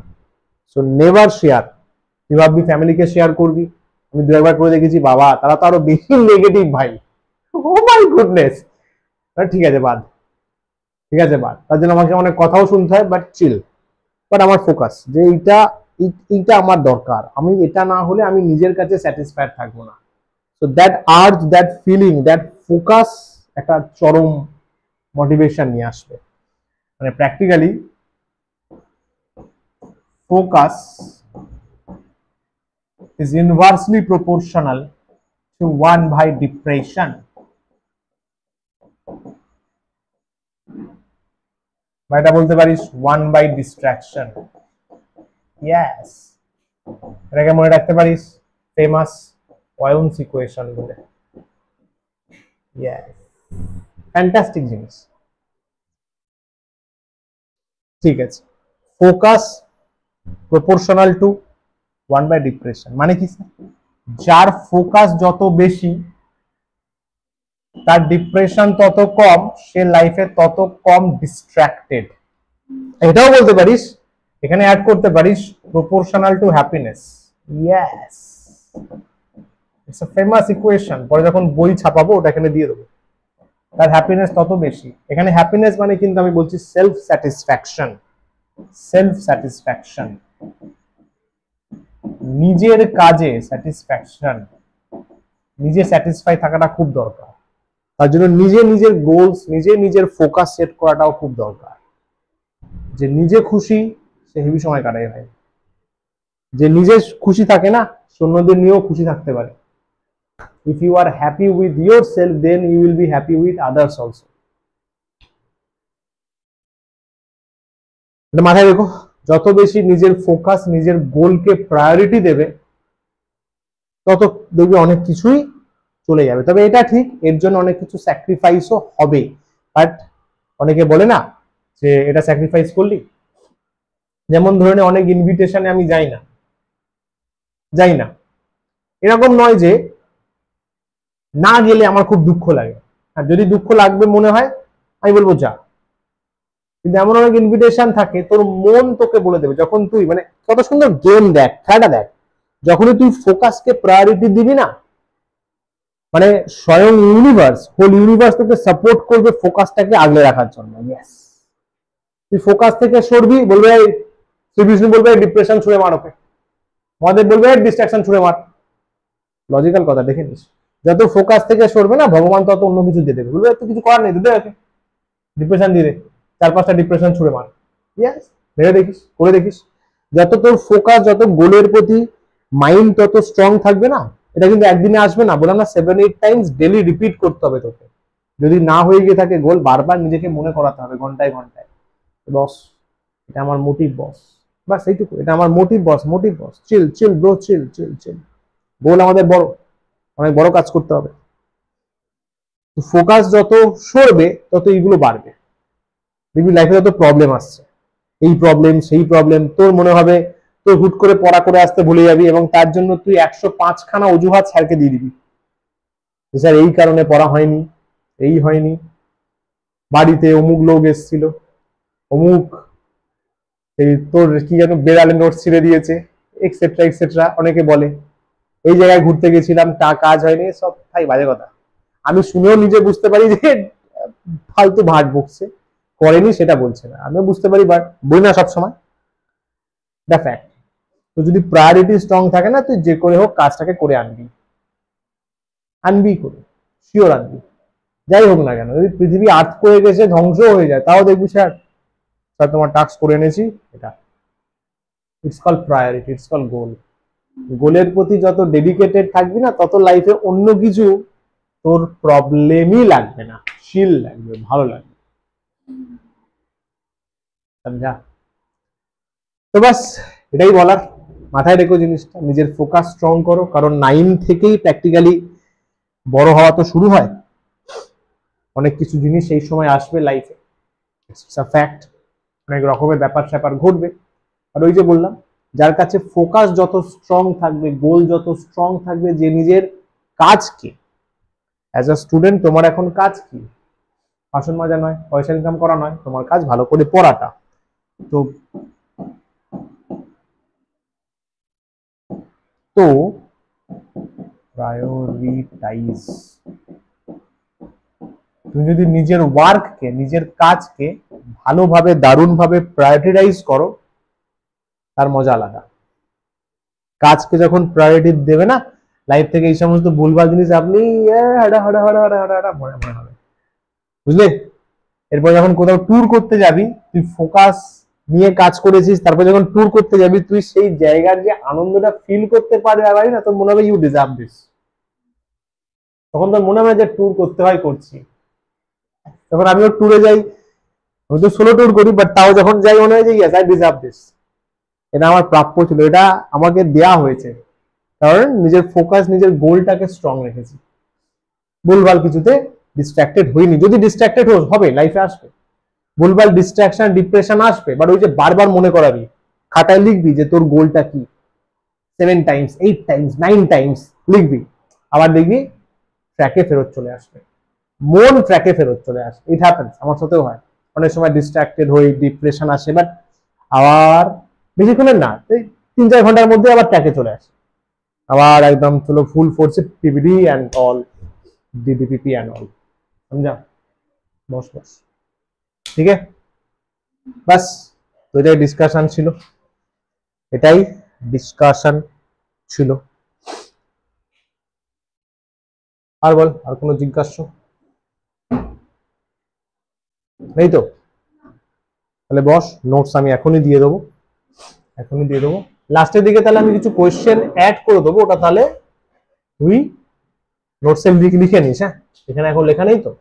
সো নেভার শেয়ার। তুই ভাববি ফ্যামিলিকে শেয়ার করবি, আমি 2-1 বার করে দেখেছি, বাবা তারা তো আরো বেশি নেগেটিভ, ভাই, ও মাই গুডনেস, ঠিক আছে বাদ, তার জন্য আমাকে অনেক কথাও শুনতে হয়, বাট চিল, বাট আমার ফোকাস যে এইটা আমার দরকার, আমি এটা না হলে আমি নিজের কাছে স্যাটিসফাইড থাকবো না। So that urge, that feeling, that focus একটা চরম মোটিভেশন নিয়ে আসবে। মানে practically focus is inversely proportional to 1 by depression, বা এটা বলতে পারিস 1 by distraction। ইয়েস, এটাকে মনে রাখতে পারিস ফেমাস ওয়ায়ুন্স ইকুয়েশন বলে। ইয়েস, ফ্যান্টাস্টিক জিনিস। ঠিক আছে, focus proportional to 1 by depression, মানে কি স্যার? যার ফোকাস যত বেশি তার ডিপ্রেশন তত কম, সে লাইফে তত কম ডিস্ট্রাক্টেড। এটাও বলতে পারিস, এখানে অ্যাড করতে পারিস proportional to happiness. Yes, it's a famous equation, পরে যখন বই ছাপাবো ওটা এখানে দিয়ে দেবো। তার হ্যাপিনেস তত বেশি, এখানে হ্যাপিনেস মানে কিন্তু আমি বলছি সেলফ স্যাটিসফ্যাকশন, নিজের কাজে স্যাটিসফ্যাকশন, নিজে স্যাটিসফাই থাকাটা খুব দরকার। তার জন্য নিজে নিজের গোলস, নিজে নিজের ফোকাস সেট করাটাও খুব দরকার। যে নিজে খুশি সে হেভি সময় কাটায় ভাই। যে নিজে খুশি থাকে না সে অন্যদের নিয়েও খুশি থাকতে পারে। If you are happy with your self then you will be happy with others also. এটা মাথায় রেখো, যত বেশি নিজের ফোকাস নিজের গোলকে প্রায়োরিটি দেবে তত দেখবে অনেক কিছুই চলে যাবে। তবে এটা ঠিক, এর জন্য অনেক কিছু স্যাক্রিফাইসও হবে। বাট অনেকে বলে না যে এটা স্যাক্রিফাইস করলি, যেমন ধরে নে অনেক ইনভিটেশনে আমি যাই না, এরকম নয় যে না গেলে আমার খুব দুঃখ লাগে। আর যদি দুঃখ লাগবে মনে হয় আমি বলবো যা। কিন্তু এমন অনেক ইনভিটেশন থাকে তোর মন তোকে বলে দেবে, যখন তুই মানে কত সুন্দর গেম দেখ, খেলাটা দেখ, যখনই তুই ফোকাসকে প্রায়োরিটি দিবি না, মানে স্বয়ং ইউনিভার্স, হোল ইউনিভার্স তোকে সাপোর্ট করবে ফোকাসটাকে আগলে রাখার জন্য। ইয়েস, তুই ফোকাস থেকে সরবি, বলবে শ্রী বিষ্ণু বলবে ডিপ্রেশন ছুঁড়ে মার ওকে, মহাদেব বলবে ডিস্ট্রাকশন ছুঁড়ে মার। লজিক্যাল কথা, দেখে নিস। যত ফোকাস থেকে সরবে না ভগবান তত অন্য কিছু দিয়ে দেবে, বলবে তো কিছু করার নেই, দে ওকে ডিপ্রেশন দিয়ে দে, 4-5টা ডিপ্রেশন ছুঁড়ে মার। ইয়েস, ভেবে দেখিস, করে দেখিস। যত তোর ফোকাস, যত গোলের প্রতি মাইন্ড তত স্ট্রং থাকবে না, এটা কিন্তু একদিনে আসবে না, বললাম না 7-8 টাইমস ডেলি রিপিট করতে হবে তোকে। যদি না হয়ে গিয়ে থাকে গোল, বারবার নিজেকে মনে করাতে হবে ঘন্টায় ঘন্টায়, বস এটা আমার মোটিভ বস, বাস এইটুকু, এটা আমার মোটিভ বস, মোটিভ বস, চিল চিল ব্রো, চিল চিল চিল। গোল আমাদের বড়, অনেক বড় কাজ করতে হবে। ফোকাস যত সরবে তত এইগুলো বাড়বে, দেখবি লাইফে যত প্রবলেম আসছে, এই প্রবলেম সেই প্রবলেম, তোর মনে হবে তোর হুট করে পড়া করে আসতে ভুলে যাবি, এবং তার জন্য তুই 105খানা অজুহাত স্যারকে দিয়ে দিবি, স্যার এই কারণে পড়া হয়নি, এই হয়নি, বাড়িতে অমুক লোক এসেছিল, অমুক এই তোর কি যেন বেড়ালে নোট ছিঁড়ে দিয়েছে, এক্সেট্রা এক্সেট্রা অনেকে বলে, এই জায়গায় ঘুরতে গেছিলাম তা কাজ হয়নি, সব ভাই বাজে কথা। আমি শুনেও নিজে বুঝতে পারি যে ফালতু ভাট বকছে, করেনি সেটা বলছে না, আমিও বুঝতে পারি, বাট বলি না সবসময়, দ্য ফ্যাক্ট। তো যদি প্রায়োরিটি স্ট্রং থাকে না, তুই যে করে হোক কাজটাকে করে আনবি করে, শিওর আনবি, যাই হোক না কেন। যদি পৃথিবী আর্থ করে গেছে, ধ্বংস হয়ে যায়, তাও দেখবি স্যার স্যার তোমার টাস্ক করে এনেছি, এটা it's call priority, it's call goal. গোলের প্রতি যত ডেডিকেটেড থাকবি না, তত লাইফে অন্য কিছু তোর প্রবলেমই লাগবে না, চিল লাগবে, ভালো লাগবে, সমঝা? তো বাস এটাই বলার, মাথায় রেখো জিনিসটা, নিজের ফোকাস স্ট্রং করো, কারণ 9 থেকেই প্র্যাকটিক্যালি বড় হওয়া তো শুরু হয়। অনেক কিছু জিনিস এই সময় আসবে লাইফে, ইটস আ ফ্যাক্ট, অনেক রকমের ব্যাপার স্যাপার ঘটবে। আর ওই যে বললাম, যার কাছে ফোকাস যত স্ট্রং থাকবে, গোল যত স্ট্রং থাকবে, যে নিজের কাজকে, অ্যাজ আ স্টুডেন্ট তোমার এখন কাজ কি? বাসন মাজা নয়, পয়সা ইনকাম করা নয়, তোমার কাজ ভালো করে পড়াটা। তো তো প্রায়োরিটাইজ, তুমি যদি নিজের ওয়ার্ককে, নিজের কাজকে ভালোভাবে দারুণভাবে প্রায়োরিটাইজ করো, তার মজা আলাদা। কাজকে যখন প্রায়োরিটি দেবে না, লাইফ থেকে এই সমস্ত ভুলভাল জিনিস আপনি মনে হবে, বুঝলে? এরপর যখন কোথাও ট্যুর করতে যাবি, তুই ফোকাস নিয়ে কাজ করেছিস, তারপর যখন ট্যুর করতে যাবি, তুই সেই জায়গার যে আনন্দটা ফিল করতে পারবি না, তোর মনে হবে ইউ ডিজার্ভ দিস। তখন তোর মনে হবে যে ট্যুর করতে হয়, করছি। তখন আমিও ট্যুরে যাই, আমি তো সোলো ট্যুর করি, বাট তাও যখন যাই মনে হয় যে ইয়েস আই ডিজার্ভ দিস, এটা আমার প্রাপ্য ছিল, এটা আমাকে দেয়া হয়েছে, কারণ নিজের ফোকাস, নিজের গোলটাকে স্ট্রং রেখেছি, ভুলভাল কিছুতে ডিস্ট্রাক্টেড হইনি। যদি ডিস্ট্রাক্টেড হবে, লাইফে আসবে ভুলভাল ডিস্ট্রাকশন, ডিপ্রেশন আসবে, বাট ওই যে বারবার মনে করাবি, খাতায় লিখবি যে তোর গোলটা কি, 7 টাইমস 8 টাইমস 9 টাইমস লিখবি, আবার দেখবি ট্র্যাকে ফেরত চলে আসবে, মন ট্র্যাকে ফেরত চলে আসবে। ইট হ্যাপেন্স, আমার সাথেও হয়, অনেক সময় ডিস্ট্রাক্টেড হই, ডিপ্রেশন আসে, বাট আবার বেশিক্ষণের না, 3-4 ঘন্টার মধ্যে আবার ট্র্যাকে চলে আসে, আবার একদম চলো ফুল ফোর্সে PPD and all, DDPP and all, समझा? বস বস, ঠিক আছে, বাস। তো এটাই ডিসকাশন ছিল, এটাই ডিসকাশন ছিল। আর বল, আর কোনো জিজ্ঞাসা নেই তো? তাহলে বস, নোটস আমি এখনই দিয়ে দেবো, এখনই দিয়ে দেবো। লাস্টের দিকে তাহলে আমি কিছু কোয়েশ্চেন অ্যাড করে দেবো, ওটা তাহলে তুই নোটসে লিখে নিস। হ্যাঁ, এখানে এখন লেখা নেই তো,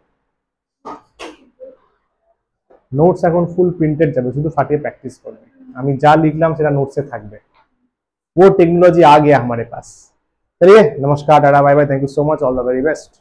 নোটস এখন ফুল প্রিন্টেড যাবে, শুধু ফাটিয়ে প্র্যাকটিস করবে। আমি যা লিখলাম সেটা নোটসে থাকবে। वो टेक्नोलॉजी आ गया हमारे पास। चलिए, नमस्कार, टाटा, bye bye, thank you so much, all the very best.